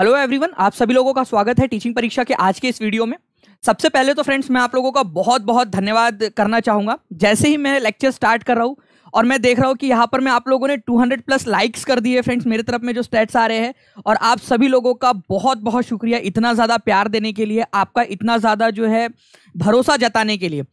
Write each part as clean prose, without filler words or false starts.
Hello everyone, आप सभी लोगों का स्वागत है टीचिंग परीक्षा के आज के इस वीडियो में। सबसे पहले तो फ्रेंड्स मैं आप लोगों का बहुत बहुत धन्यवाद करना चाहूँगा। जैसे ही मैं लेक्चर स्टार्ट कर रहा हूँ और मैं देख रहा हूँ कि यहाँ पर मैं आप लोगों ने 200 प्लस लाइक्स कर दिए फ्रेंड्स, मेरे तरफ में जो स्टैट्स आ रहे हैं, और आप सभी लोगों का बहुत बहुत शुक्रिया इतना ज़्यादा प्यार देने के लिए, आपका इतना ज़्यादा जो है भरोसा जताने के लिए।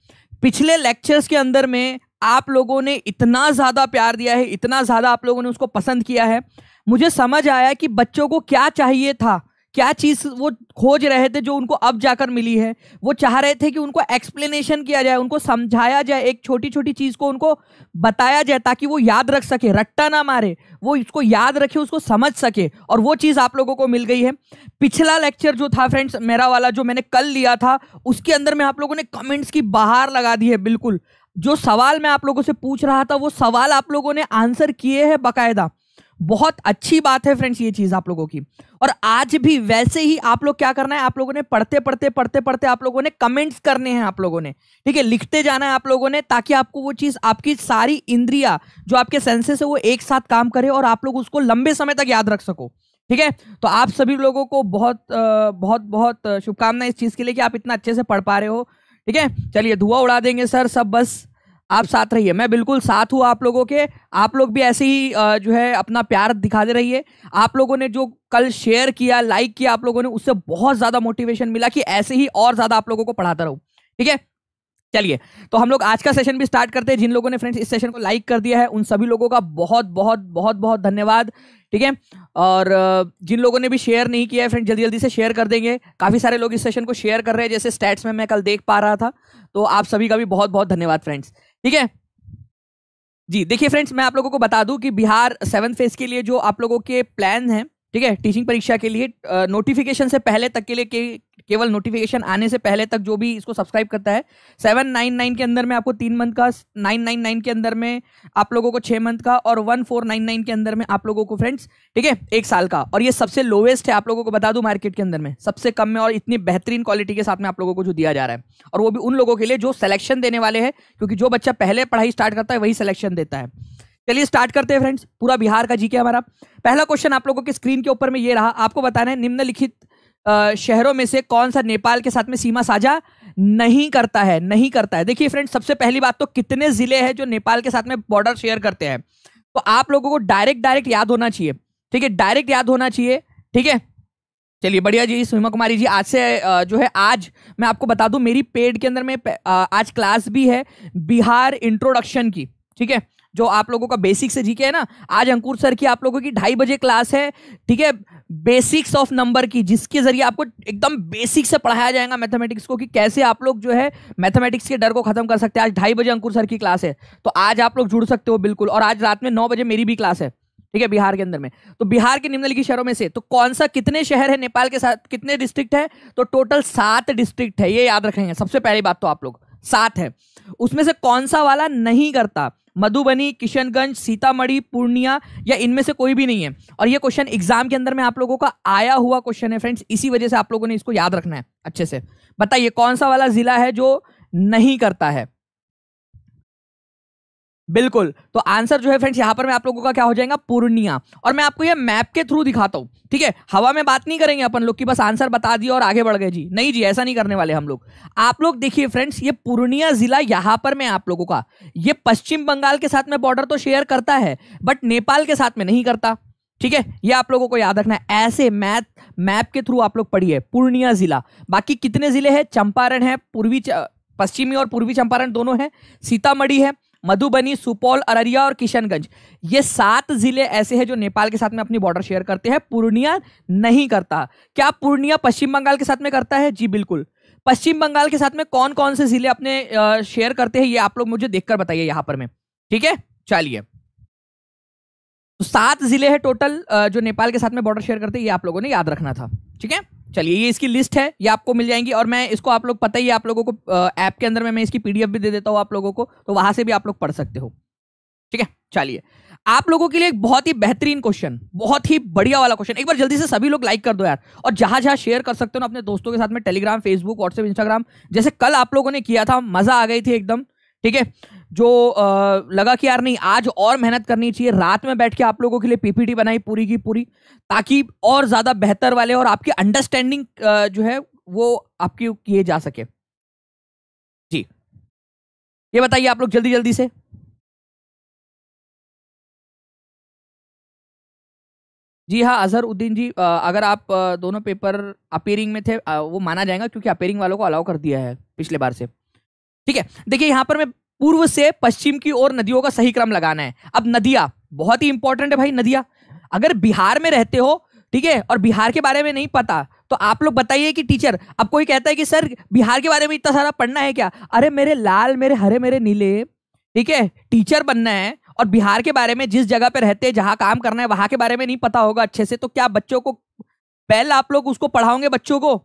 पिछले लेक्चर्स के अंदर में आप लोगों ने इतना ज़्यादा प्यार दिया है, इतना ज़्यादा आप लोगों ने उसको पसंद किया है। मुझे समझ आया कि बच्चों को क्या चाहिए था, क्या चीज़ वो खोज रहे थे जो उनको अब जाकर मिली है। वो चाह रहे थे कि उनको एक्सप्लेनेशन किया जाए, उनको समझाया जाए, एक छोटी छोटी चीज़ को उनको बताया जाए ताकि वो याद रख सके, रट्टा ना मारे, वो इसको याद रखे, उसको समझ सके, और वो चीज़ आप लोगों को मिल गई है। पिछला लेक्चर जो था फ्रेंड्स मेरा वाला, जो मैंने कल लिया था, उसके अंदर में आप लोगों ने कमेंट्स की बहार लगा दी है। बिल्कुल जो सवाल मैं आप लोगों से पूछ रहा था वो सवाल आप लोगों ने आंसर किए हैं बाकायदा। बहुत अच्छी बात है फ्रेंड्स ये चीज आप लोगों की। और आज भी वैसे ही आप लोग क्या करना है, आप लोगों ने पढ़ते पढ़ते आप लोगों ने कमेंट्स करने हैं, आप लोगों ने, ठीक है, लिखते जाना है आप लोगों ने, ताकि आपको वो चीज, आपकी सारी इंद्रिया जो आपके सेंसेस है वो एक साथ काम करे और आप लोग उसको लंबे समय तक याद रख सको। ठीक है, तो आप सभी लोगों को बहुत बहुत बहुत शुभकामनाएं इस चीज के लिए कि आप इतना अच्छे से पढ़ पा रहे हो। ठीक है, चलिए धुआं उड़ा देंगे सर सब, बस आप साथ रहिए, मैं बिल्कुल साथ हूँ आप लोगों के। आप लोग भी ऐसे ही जो है अपना प्यार दिखाते रहिए। आप लोगों ने जो कल शेयर किया, लाइक किया आप लोगों ने, उससे बहुत ज्यादा मोटिवेशन मिला कि ऐसे ही और ज्यादा आप लोगों को पढ़ाता रहूं। ठीक है, चलिए तो हम लोग आज का सेशन भी स्टार्ट करते हैं। जिन लोगों ने फ्रेंड्स इस सेशन को लाइक कर दिया है उन सभी लोगों का बहुत बहुत बहुत बहुत धन्यवाद। ठीक है, और जिन लोगों ने भी शेयर नहीं किया है फ्रेंड्स, जल्दी जल्दी से शेयर कर देंगे। काफी सारे लोग इस सेशन को शेयर कर रहे हैं, जैसे स्टैट्स में मैं कल देख पा रहा था। तो आप सभी का भी बहुत बहुत धन्यवाद फ्रेंड्स। ठीक है जी, देखिए फ्रेंड्स मैं आप लोगों को बता दूं कि बिहार 7th फेज के लिए जो आप लोगों के प्लान हैं, ठीक है, टीचिंग परीक्षा के लिए, नोटिफिकेशन से पहले तक के लिए केवल नोटिफिकेशन आने से पहले तक जो भी इसको सब्सक्राइब करता है, 799 के अंदर में आपको 3 मंथ का, 999 के अंदर में आप लोगों को 6 मंथ का, और 1499 के अंदर में आप लोगों को फ्रेंड्स, ठीक है, 1 साल का। और ये सबसे लोवेस्ट है, आप लोगों को बता दूं, मार्केट के अंदर में सबसे कम में, और इतनी बेहतरीन क्वालिटी के साथ में आप लोगों को जो दिया जा रहा है, और वो भी उन लोगों के लिए जो सिलेक्शन देने वाले हैं, क्योंकि जो बच्चा पहले पढ़ाई स्टार्ट करता है वही सिलेक्शन देता है। चलिए स्टार्ट करते हैं फ्रेंड्स, पूरा बिहार का जीके हमारा। पहला क्वेश्चन आप लोगों के स्क्रीन के ऊपर में ये रहा, आपको बताना है निम्नलिखित शहरों में से कौन सा नेपाल के साथ में सीमा साझा नहीं करता है। नहीं करता है, देखिए फ्रेंड्स सबसे पहली बात तो कितने जिले हैं जो नेपाल के साथ में बॉर्डर शेयर करते हैं, तो आप लोगों को डायरेक्ट याद होना चाहिए। ठीक है, डायरेक्ट याद होना चाहिए। ठीक है, चलिए बढ़िया जी, सुषमा कुमारी जी, आज से जो है, आज मैं आपको बता दूं मेरी पेड के अंदर में आज क्लास भी है बिहार इंट्रोडक्शन की। ठीक है, जो आप लोगों का बेसिक से जीके है ना, आज अंकुर सर की आप लोगों की 2:30 बजे क्लास है। ठीक है, बेसिक्स ऑफ नंबर की, जिसके जरिए आपको एकदम बेसिक से पढ़ाया जाएगा मैथमेटिक्स को, कि कैसे आप लोग जो है मैथमेटिक्स के डर को खत्म कर सकते हैं। आज 2:30 बजे अंकुर सर की क्लास है, तो आज आप लोग जुड़ सकते हो बिल्कुल। और आज रात में 9 बजे मेरी भी क्लास है, ठीक है, बिहार के अंदर में। तो बिहार के निम्नलिखित शहरों में से तो कौन सा, कितने शहर है नेपाल के साथ, कितने डिस्ट्रिक्ट है, तो टोटल 7 डिस्ट्रिक्ट है, ये याद रखेंगे। सबसे पहली बात तो आप लोग 7 है, उसमें से कौन सा वाला नहीं करता, मधुबनी, किशनगंज, सीतामढ़ी, पूर्णिया, या इनमें से कोई भी नहीं है। और ये क्वेश्चन एग्जाम के अंदर में आप लोगों का आया हुआ क्वेश्चन है फ्रेंड्स, इसी वजह से आप लोगों ने इसको याद रखना है अच्छे से। बताइए कौन सा वाला जिला है जो नहीं करता है। बिल्कुल, तो आंसर जो है फ्रेंड्स यहाँ पर मैं आप लोगों का क्या हो जाएगा, पूर्णिया। और मैं आपको ये मैप के थ्रू दिखाता हूं, ठीक है, हवा में बात नहीं करेंगे अपन लोग की बस आंसर बता दिया और आगे बढ़ गए जी, नहीं जी, ऐसा नहीं करने वाले हम लोग। आप लोग देखिए फ्रेंड्स, ये पूर्णिया जिला यहाँ पर मैं आप लोगों का, ये पश्चिम बंगाल के साथ में बॉर्डर तो शेयर करता है, बट नेपाल के साथ में नहीं करता। ठीक है, ये आप लोगों को याद रखना है, ऐसे मैप के थ्रू आप लोग पढ़िए पूर्णिया जिला। बाकी कितने जिले हैं, चंपारण है, पश्चिमी और पूर्वी चंपारण दोनों है, सीतामढ़ी है, मधुबनी, सुपौल, अररिया और किशनगंज, ये 7 जिले ऐसे हैं जो नेपाल के साथ में अपनी बॉर्डर शेयर करते हैं। पूर्णिया नहीं करता। क्या पूर्णिया पश्चिम बंगाल के साथ में करता है? जी बिल्कुल। पश्चिम बंगाल के साथ में कौन कौन से जिले अपने शेयर करते हैं, ये आप लोग मुझे देखकर बताइए यहां पर में। ठीक है, चलिए, तो 7 जिले हैं टोटल जो नेपाल के साथ में बॉर्डर शेयर करते हैं, ये आप लोगों ने याद रखना था। ठीक है, चलिए ये इसकी लिस्ट है, ये आपको मिल जाएंगी, और मैं इसको, आप लोग पता ही है, आप लोगों को ऐप के अंदर में मैं इसकी पीडीएफ भी दे देता हूं आप लोगों को, तो वहां से भी आप लोग पढ़ सकते हो। ठीक है, चलिए आप लोगों के लिए एक बहुत ही बेहतरीन क्वेश्चन, बहुत ही बढ़िया वाला क्वेश्चन, एक बार जल्दी से सभी लोग लाइक कर दो यार, और जहां जहां शेयर कर सकते हो ना अपने दोस्तों के साथ में, टेलीग्राम, फेसबुक, व्हाट्सएप, इंस्टाग्राम, जैसे कल आप लोगों ने किया था, मजा आ गई थी एकदम। ठीक है, जो लगा कि यार नहीं आज और मेहनत करनी चाहिए, रात में बैठ के आप लोगों के लिए पीपीटी बनाई पूरी की पूरी, ताकि और ज्यादा बेहतर वाले और आपकी अंडरस्टैंडिंग जो है वो आपकी किए जा सके। जी ये बताइए आप लोग जल्दी जल्दी से। जी हाँ अजहरुद्दीन जी, अगर आप दोनों पेपर अपेयरिंग में थे वो माना जाएगा, क्योंकि अपेयरिंग वालों को अलाउ कर दिया है पिछले बार से। ठीक है, देखिए यहाँ पर मैं पूर्व से पश्चिम की ओर नदियों का सही क्रम लगाना है। अब नदियां बहुत ही इंपॉर्टेंट है भाई, नदियां अगर बिहार में रहते हो, ठीक है, और बिहार के बारे में नहीं पता, तो आप लोग बताइए कि टीचर, अब कोई कहता है कि सर बिहार के बारे में इतना सारा पढ़ना है क्या? अरे मेरे लाल, मेरे हरे, मेरे नीले, ठीक है, टीचर बनना है और बिहार के बारे में, जिस जगह पे रहते हैं, जहां काम करना है, वहां के बारे में नहीं पता होगा अच्छे से, तो क्या बच्चों को पहले आप लोग उसको पढ़ाओगे बच्चों को?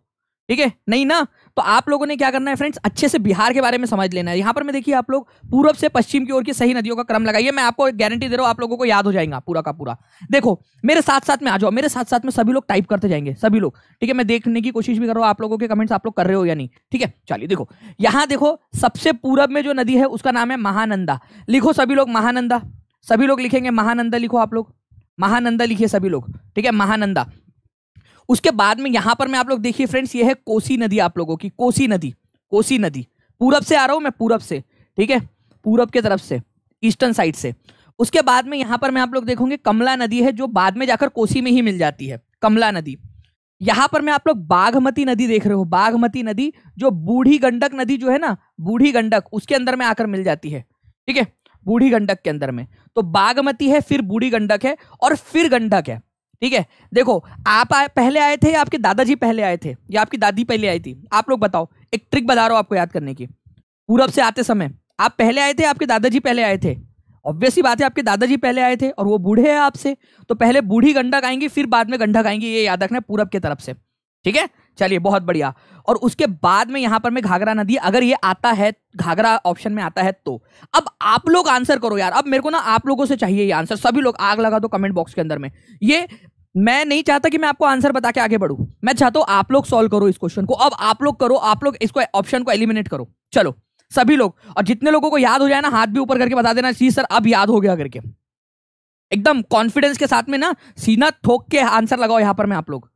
ठीक है, नहीं ना। तो आप लोगों ने क्या करना है फ्रेंड्स, अच्छे से बिहार के बारे में समझ लेना है। यहां पर मैं देखिए आप लोग पूरब से पश्चिम की ओर की सही नदियों का क्रम लगाइए, मैं आपको एक गारंटी दे रहा हूं आप लोगों को याद हो जाएगा पूरा का पूरा। देखो मेरे साथ साथ में आ जाओ, मेरे साथ साथ में सभी लोग टाइप करते जाएंगे, सभी लोग, ठीक है, मैं देखने की कोशिश भी कर रहा हूं आप लोगों के कमेंट्स आप लोग कर रहे हो या नहीं। ठीक है, चलिए देखो यहां देखो सबसे पूरब में जो नदी है उसका नाम है महानंदा। लिखो सभी लोग महानंदा, सभी लोग लिखेंगे महानंदा, लिखो आप लोग महानंदा लिखिए सभी लोग, ठीक है, महानंदा। उसके बाद में यहां पर मैं आप लोग देखिए फ्रेंड्स, ये है कोसी नदी आप लोगों की, कोसी नदी, कोसी नदी पूरब से आ रहा हूं मैं, पूरब से, ठीक है, पूरब के तरफ से, ईस्टर्न साइड से। उसके बाद में यहां पर मैं आप लोग देखोगे कमला नदी है, जो बाद में जाकर कोसी में ही मिल जाती है, कमला नदी। यहां पर मैं आप लोग बागमती नदी देख रहे हो, बागमती नदी, जो बूढ़ी गंडक नदी जो है ना, बूढ़ी गंडक, उसके अंदर में आकर मिल जाती है, ठीक है, बूढ़ी गंडक के अंदर में। तो बागमती है, फिर बूढ़ी गंडक है, और फिर गंडक है। ठीक है, देखो आप पहले आए थे या आपके दादाजी पहले आए थे या आपकी दादी पहले आई थी? आप लोग बताओ, एक ट्रिक बता रहा हूं आपको याद करने की। पूरब से आते समय आप पहले आए थे, आपके दादाजी पहले आए थे? ऑब्वियस ही बात है, आपके दादाजी पहले आए थे और वो बूढ़े हैं आपसे, तो पहले बूढ़ी गंडक आएंगी, फिर बाद में गंडक आएंगी, ये याद रखना है, पूरब की तरफ से। ठीक है, चलिए बहुत बढ़िया। और उसके बाद में यहां पर में घाघरा नदी, अगर ये आता है, घाघरा ऑप्शन में आता है, तो अब आप लोग आंसर करो यार। अब मेरे को ना आप लोगों से चाहिए ये आंसर, सभी लोग आग लगा दो कमेंट बॉक्स के अंदर में। ये मैं नहीं चाहता कि मैं आपको आंसर बता के आगे बढ़ूं, मैं चाहता हूं आप लोग सॉल्व करो इस क्वेश्चन को। अब आप लोग करो, आप लोग इसको ऑप्शन को एलिमिनेट करो, चलो सभी लोग। और जितने लोगों को याद हो जाए ना, हाथ भी ऊपर करके बता देना जी सर अब याद हो गया करके, एकदम कॉन्फिडेंस के साथ में ना, सीना ठोक के आंसर लगाओ यहां पर मैं आप लोग।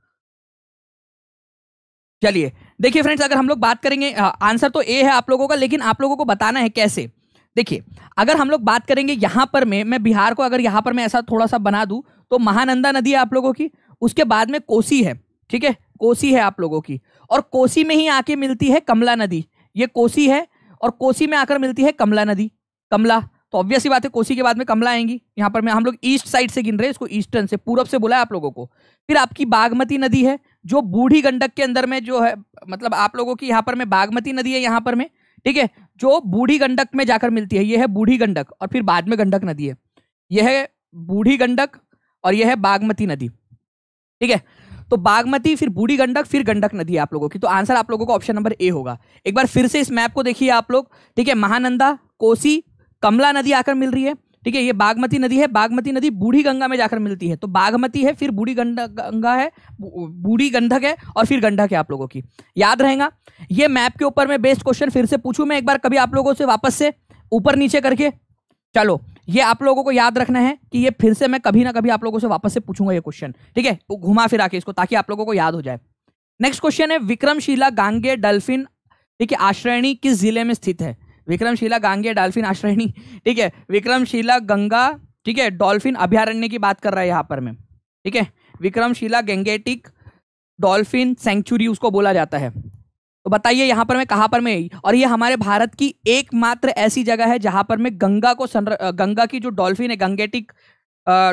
चलिए देखिए फ्रेंड्स, अगर हम लोग बात करेंगे, आंसर तो ए है आप लोगों का, लेकिन आप लोगों को बताना है कैसे। देखिए अगर हम लोग बात करेंगे यहां पर मैं बिहार को अगर यहां पर मैं ऐसा थोड़ा सा बना दूं, तो महानंदा नदी है आप लोगों की, उसके बाद में कोसी है, ठीक है, कोसी है आप लोगों की, और कोसी में ही आके मिलती है कमला नदी। ये कोसी है और कोसी में आकर मिलती है कमला नदी, कमला। तो ऑब्वियस ही बात है कोसी के बाद में कमला आएंगी। यहां पर मैं हम लोग ईस्ट साइड से गिन रहे हैं इसको, ईस्टर्न से, पूरब से बोला है आप लोगों को। फिर आपकी बागमती नदी है, जो बूढ़ी गंडक के अंदर में जो है, मतलब आप लोगों की यहां पर में बागमती नदी है यहां पर में, ठीक है, जो बूढ़ी गंडक में जाकर मिलती है, ये है बूढ़ी गंडक, और फिर बाद में गंडक नदी है। यह है बूढ़ी गंडक और यह है बागमती नदी, ठीक है। तो बागमती, फिर बूढ़ी गंडक, फिर गंडक नदी है आप लोगों की। तो आंसर आप लोगों को ऑप्शन नंबर ए होगा। एक बार फिर से इस मैप को देखिए आप लोग, ठीक है, महानंदा, कोसी, कमला नदी आकर मिल रही है, ठीक है, ये बागमती नदी है, बागमती नदी बूढ़ी गंगा में जाकर मिलती है। तो बागमती है, फिर बूढ़ी गंगा है, बूढ़ी गंडक है, और फिर गंडक है आप लोगों की। याद रहेगा ये मैप के ऊपर में बेस्ड क्वेश्चन फिर से पूछूं मैं एक बार कभी आप लोगों से वापस से ऊपर नीचे करके। चलो ये आप लोगों को याद रखना है कि ये फिर से मैं कभी ना कभी आप लोगों से वापस से पूछूंगा ये क्वेश्चन, ठीक है, घुमा फिरा के इसको, ताकि आप लोगों को याद हो जाए। नेक्स्ट क्वेश्चन है, विक्रमशिला गांगे डल्फिन, ठीक है, आश्रयणी किस जिले में स्थित है? विक्रमशिला गांगे डॉल्फिन आश्रयणी, ठीक है, विक्रमशिला गंगा, ठीक है, डॉल्फिन अभयारण्य की बात कर रहा है यहां पर में, ठीक है, विक्रमशिला गैंगेटिक डॉल्फिन सेंचुरी उसको बोला जाता है। तो बताइए यहां पर मैं कहां पर मैं, और ये हमारे भारत की एकमात्र ऐसी जगह है जहां पर में गंगा को गंगा की जो डॉल्फिन है, गंगेटिक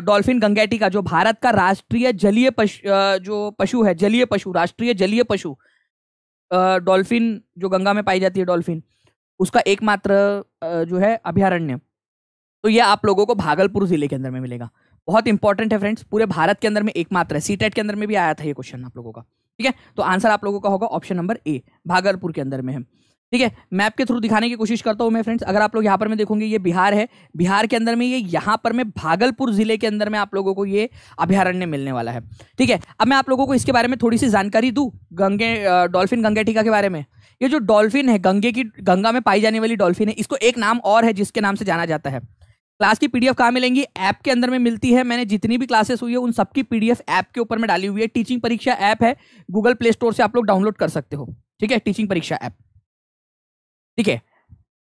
डॉल्फिन गंगेटिका, जो भारत का राष्ट्रीय जलीय जो पशु है, जलीय पशु, राष्ट्रीय जलीय पशु डॉल्फिन जो गंगा में पाई जाती है डॉल्फिन, उसका एकमात्र जो है अभयारण्य, तो ये आप लोगों को भागलपुर जिले के अंदर में मिलेगा। बहुत इंपॉर्टेंट है फ्रेंड्स, पूरे भारत के अंदर में एकमात्र है, सीटेट के अंदर में भी आया था ये क्वेश्चन आप लोगों का, ठीक है। तो आंसर आप लोगों का होगा ऑप्शन नंबर ए, भागलपुर के अंदर में है, ठीक है, मैप के थ्रू दिखाने की कोशिश करता हूं मैं फ्रेंड्स। अगर आप लोग यहाँ पर में देखोगे ये बिहार है, बिहार के अंदर में ये यहाँ पर में भागलपुर जिले के अंदर में आप लोगों को ये अभयारण्य मिलने वाला है। ठीक है, अब मैं आप लोगों को इसके बारे में थोड़ी सी जानकारी दूं, डॉल्फिन गंगेटिका के बारे में। ये जो डॉल्फिन है, गंगा में पाई जाने वाली डॉल्फिन है, इसको एक नाम और है जिसके नाम से जाना जाता है। क्लास की पीडीएफ कहाँ मिलेंगी? ऐप के अंदर में मिलती है। मैंने जितनी भी क्लासेस हुई है उन सबकी पीडीएफ ऐप के ऊपर में डाली हुई है। टीचिंग परीक्षा ऐप है, गूगल प्ले स्टोर से आप लोग डाउनलोड कर सकते हो। ठीक है, टीचिंग परीक्षा ऐप। ठीक है,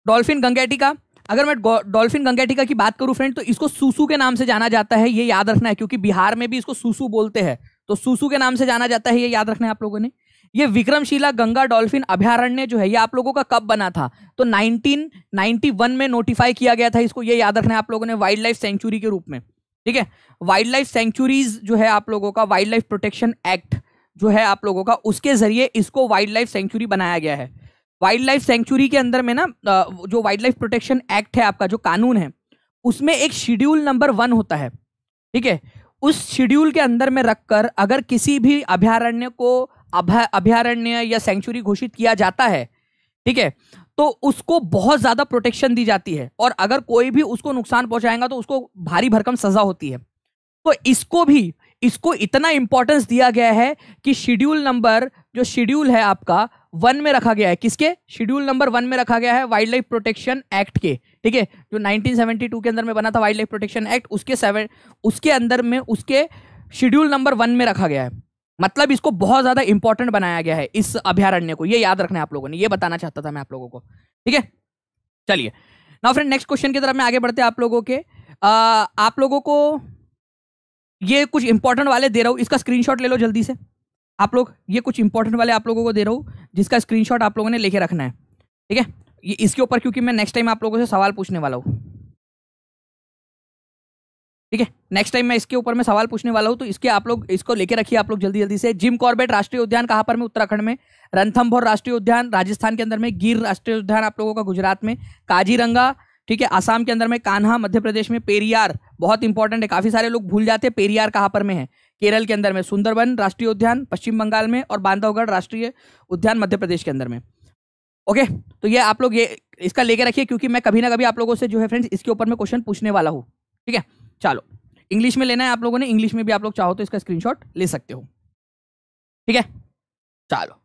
डॉल्फिन गंगेटिका, अगर मैं डॉल्फिन गंगेटिका की बात करूं फ्रेंड, तो इसको सूसू के नाम से जाना जाता है, ये याद रखना है, क्योंकि बिहार में भी इसको सूसू बोलते हैं, तो सूसू के नाम से जाना जाता है, ये याद रखना है आप लोगों ने। ये विक्रमशिला गंगा डॉल्फिन अभयारण्य जो है ये आप लोगों का कब बना था? तो 1991 में नोटिफाई किया गया था इसको, ये याद रखना है आप लोगों ने, वाइल्ड लाइफ सेंचुरी के रूप में। ठीक है, वाइल्ड लाइफ सेंचुरीज जो है आप लोगों का, वाइल्ड लाइफ प्रोटेक्शन एक्ट जो है आप लोगों का, उसके जरिए इसको वाइल्ड लाइफ सेंचुरी बनाया गया है। वाइल्ड लाइफ सेंचुरी के अंदर में ना, जो वाइल्ड लाइफ प्रोटेक्शन एक्ट है आपका, जो कानून है, उसमें एक शेड्यूल नंबर 1 होता है। ठीक है, उस शेड्यूल के अंदर में रखकर अगर किसी भी अभयारण्य को अभयारण्य या सेंचुरी घोषित किया जाता है, ठीक है, तो उसको बहुत ज्यादा प्रोटेक्शन दी जाती है, और अगर कोई भी उसको नुकसान पहुंचाएगा तो उसको भारी भरकम सजा होती है। तो इसको इतना इंपॉर्टेंस दिया गया है कि शेड्यूल नंबर, जो शेड्यूल है आपका 1 में रखा गया है। किसके? शेड्यूल नंबर 1 में रखा गया है वाइल्ड लाइफ प्रोटेक्शन एक्ट के। ठीक है, जो 1972 के अंदर में बना था वाइल्ड लाइफ प्रोटेक्शन एक्ट, उसके अंदर में उसके शेड्यूल नंबर 1 में रखा गया है। मतलब इसको बहुत ज्यादा इंपॉर्टेंट बनाया गया है इस अभयारण्य को, ये याद रखना है आप लोगों ने, ये बताना चाहता था मैं आप लोगों को। ठीक है, चलिए नाउ फ्रेंड नेक्स्ट क्वेश्चन की तरफ मैं आगे बढ़ते हैं आप लोगों के। आप लोगों को ये कुछ इंपॉर्टेंट वाले दे रहा हूं, इसका स्क्रीनशॉट ले लो जल्दी से आप लोग। ये कुछ इंपॉर्टेंट वाले आप लोगों को दे रहा हूं जिसका स्क्रीनशॉट आप लोगों ने लेके रखना है। ठीक है, ये इसके ऊपर, क्योंकि मैं नेक्स्ट टाइम आप लोगों से सवाल पूछने वाला हूं। ठीक है, नेक्स्ट टाइम मैं इसके ऊपर में सवाल पूछने वाला हूं, तो इसके आप लोग इसको लेके रखिए आप लोग जल्दी जल्दी से। जिम कॉर्बेट राष्ट्रीय उद्यान कहां पर में? उत्तराखंड में। रणथंभौर राष्ट्रीय उद्यान राजस्थान के अंदर में। गिर राष्ट्रीय उद्यान आप लोगों का गुजरात में। काजीरंगा, ठीक है, आसाम के अंदर में। कान्हा मध्य प्रदेश में। पेरियार बहुत इंपॉर्टेंट है, काफी सारे लोग भूल जाते हैं पेरियार कहां पर में है, केरल के अंदर में। सुंदरबन राष्ट्रीय उद्यान पश्चिम बंगाल में, और बांधवगढ़ राष्ट्रीय उद्यान मध्य प्रदेश के अंदर में। ओके, तो ये आप लोग ये इसका लेके रखिए, क्योंकि मैं कभी ना कभी आप लोगों से जो है फ्रेंड्स इसके ऊपर में क्वेश्चन पूछने वाला हूँ। ठीक है, चलो इंग्लिश में लेना है आप लोगों ने, इंग्लिश में भी आप लोग चाहो तो इसका स्क्रीनशॉट ले सकते हो। ठीक है, चलो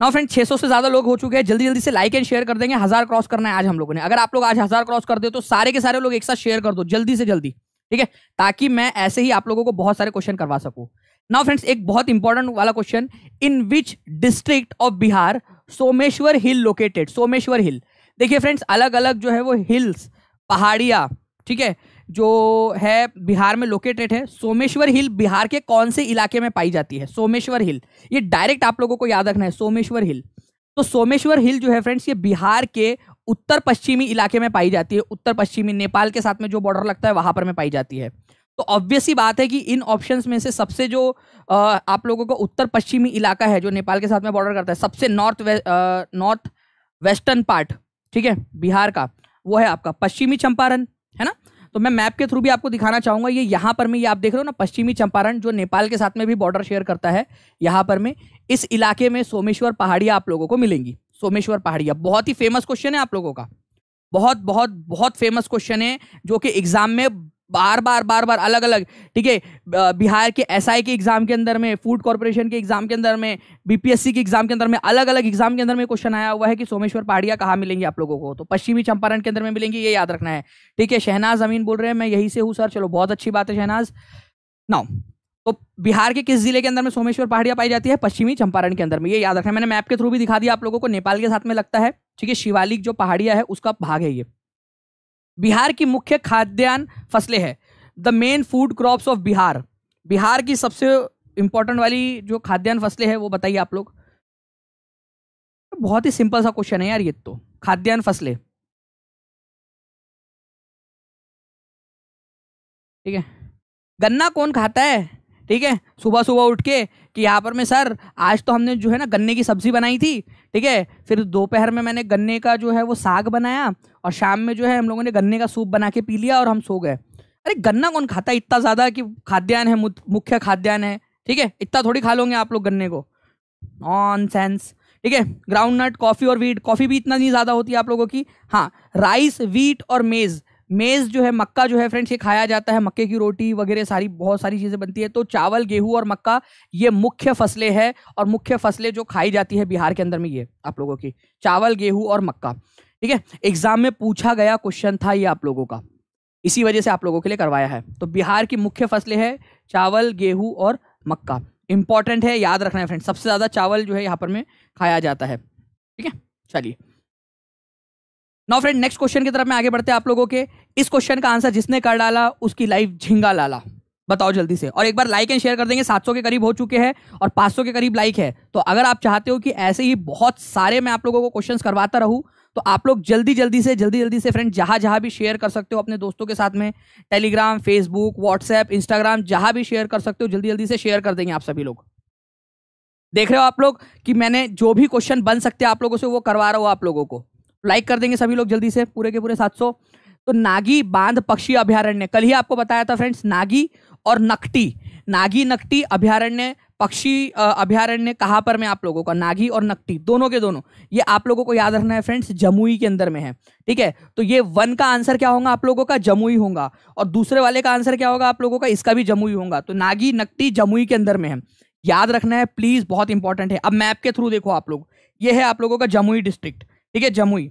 नाउ फ्रेंड 600 से ज्यादा लोग हो चुके हैं, जल्दी जल्दी से लाइक एंड शेयर कर देंगे। 1000 क्रॉस करना है आज हम लोगों ने। अगर आप लोग आज 1000 क्रॉस कर दे तो सारे के सारे लोग एक साथ शेयर कर दो जल्दी से जल्दी। ठीक है, ताकि मैं ऐसे ही आप लोगों को बहुत सारे क्वेश्चन करवा सकूं। नाउ फ्रेंड्स एक बहुत इंपॉर्टेंट वाला question, in which district of Bihar Someshwar hill located? Someshwar hill, देखिए फ्रेंड्स अलग अलग जो है वो हिल्स, पहाड़ियां, ठीक है, जो है बिहार में लोकेटेड है। सोमेश्वर हिल बिहार के कौन से इलाके में पाई जाती है? सोमेश्वर हिल, ये डायरेक्ट आप लोगों को याद रखना है, सोमेश्वर हिल। तो सोमेश्वर हिल जो है फ्रेंड्स ये बिहार के उत्तर पश्चिमी इलाके में पाई जाती है। उत्तर पश्चिमी नेपाल के साथ में जो बॉर्डर लगता है वहां पर में पाई जाती है। तो ऑब्वियस सी बात है कि इन ऑप्शंस में से सबसे जो आप लोगों को उत्तर पश्चिमी इलाका है जो नेपाल के साथ में बॉर्डर करता है, सबसे नॉर्थ वेस्टर्न पार्ट, ठीक है, बिहार का, वो है आपका पश्चिमी चंपारण, है ना। तो मैं मैप के थ्रू भी आपको दिखाना चाहूंगा, ये यहाँ पर में, ये आप देख रहे हो ना, पश्चिमी चंपारण जो नेपाल के साथ में भी बॉर्डर शेयर करता है, यहाँ पर में इस इलाके में सोमेश्वर पहाड़ियां आप लोगों को मिलेंगी। सोमेश्वर पहाड़ियां बहुत ही फेमस क्वेश्चन है आप लोगों का, बहुत बहुत बहुत फेमस क्वेश्चन है, जो कि एग्जाम में बार बार अलग अलग, ठीक है, बिहार के एसआई के एग्जाम के अंदर में, फूड कॉर्पोरेशन के एग्जाम के अंदर में, बीपीएससी के एग्जाम के अंदर में, अलग अलग एग्जाम के अंदर में क्वेश्चन आया हुआ है कि सोमेश्वर पहाड़ियां कहाँ मिलेंगी आप लोगों को? तो पश्चिमी चंपारण के अंदर में मिलेंगी, ये याद रखना है। ठीक है, शहनाज अमीन बोल रहे हैं मैं यहीं से हूँ सर, चलो बहुत अच्छी बात है शहनाज। नाउ तो बिहार के किस जिले के अंदर में सोमेश्वर पहाड़ियां पाई जाती है? पश्चिमी चंपारण के अंदर में, ये याद रखना है। मैंने मैप के थ्रू भी दिखा दिया आप लोगों को, नेपाल के साथ में लगता है, ठीक है, शिवालिक जो पहाड़ियां है उसका भाग है ये। बिहार की मुख्य खाद्यान्न फसलें है, the main food crops of Bihar, Bihar की सबसे इंपॉर्टेंट वाली जो खाद्यान्न फसलें है वो बताइए आप लोग। बहुत ही सिंपल सा क्वेश्चन है यार ये तो, खाद्यान्न फसलें, ठीक है। गन्ना कौन खाता है? ठीक है, सुबह सुबह उठ के कि यहाँ पर में सर आज तो हमने जो है ना गन्ने की सब्जी बनाई थी, ठीक है, फिर दोपहर में मैंने गन्ने का जो है वो साग बनाया, और शाम में जो है हम लोगों ने गन्ने का सूप बना के पी लिया और हम सो गए। अरे गन्ना कौन खाता है इतना ज्यादा कि खाद्यान्न है, मुख्य खाद्यान्न है, ठीक है, इतना थोड़ी खा लोगे आप लोग गन्ने को, नॉनसेंस। ठीक है। ग्राउंड नट, कॉफी और वीट, कॉफी भी इतना नहीं ज्यादा होती है आप लोगों की। हाँ, राइस, वीट और मेज, मेज जो है मक्का जो है फ्रेंड्स ये खाया जाता है, मक्के की रोटी वगैरह सारी बहुत सारी चीजें बनती है। तो चावल, गेहूं और मक्का ये मुख्य फसलें हैं, और मुख्य फसलें जो खाई जाती है बिहार के अंदर में ये आप लोगों की चावल, गेहूं और मक्का। ठीक है, एग्जाम में पूछा गया क्वेश्चन था ये आप लोगों का, इसी वजह से आप लोगों के लिए करवाया है। तो बिहार की मुख्य फसलें हैं चावल, गेहूं और मक्का। इंपॉर्टेंट है, याद रखना है फ्रेंड्स, सबसे ज्यादा चावल जो है यहाँ पर में खाया जाता है। ठीक है, चलिए नाउ फ्रेंड नेक्स्ट क्वेश्चन की तरफ में आगे बढ़ते हैं आप लोगों के। इस क्वेश्चन का आंसर जिसने कर डाला उसकी लाइफ झिंगा लाला। बताओ जल्दी से, और एक बार लाइक एंड शेयर कर देंगे। 700 के करीब हो चुके हैं और 500 के करीब लाइक है। तो अगर आप चाहते हो कि ऐसे ही बहुत सारे मैं आप लोगों को क्वेश्चंस करवाता रहूं, तो आप लोग जल्दी जल्दी से फ्रेंड जहां भी शेयर कर सकते हो अपने दोस्तों के साथ में, टेलीग्राम, फेसबुक, व्हाट्सएप, इंस्टाग्राम, जहां भी शेयर कर सकते हो जल्दी से शेयर कर देंगे आप सभी लोग। देख रहे हो आप लोग कि मैंने जो भी क्वेश्चन बन सकते हैं आप लोगों से वो करवा रहा हूं आप लोगों को। लाइक कर देंगे सभी लोग जल्दी से, पूरे के पूरे 700। तो नागी बांध पक्षी अभयारण्य, कल ही आपको बताया था फ्रेंड्स, नागी और नकटी, नागी नकटी अभयारण्य, पक्षी अभयारण्य कहाँ पर में आप लोगों का, नागी और नकटी दोनों के दोनों, ये आप लोगों को याद रखना है फ्रेंड्स, जमुई के अंदर में है। ठीक है, तो ये वन का आंसर क्या होगा आप लोगों का, जमुई होगा, और दूसरे वाले का आंसर क्या होगा आप लोगों का, इसका भी जमुई होगा। तो नागी नकटी जमुई के अंदर में है, याद रखना है प्लीज, बहुत इंपॉर्टेंट है। अब मैप के थ्रू देखो आप लोग, ये है आप लोगों का जमुई डिस्ट्रिक्ट। ठीक है, जमुई,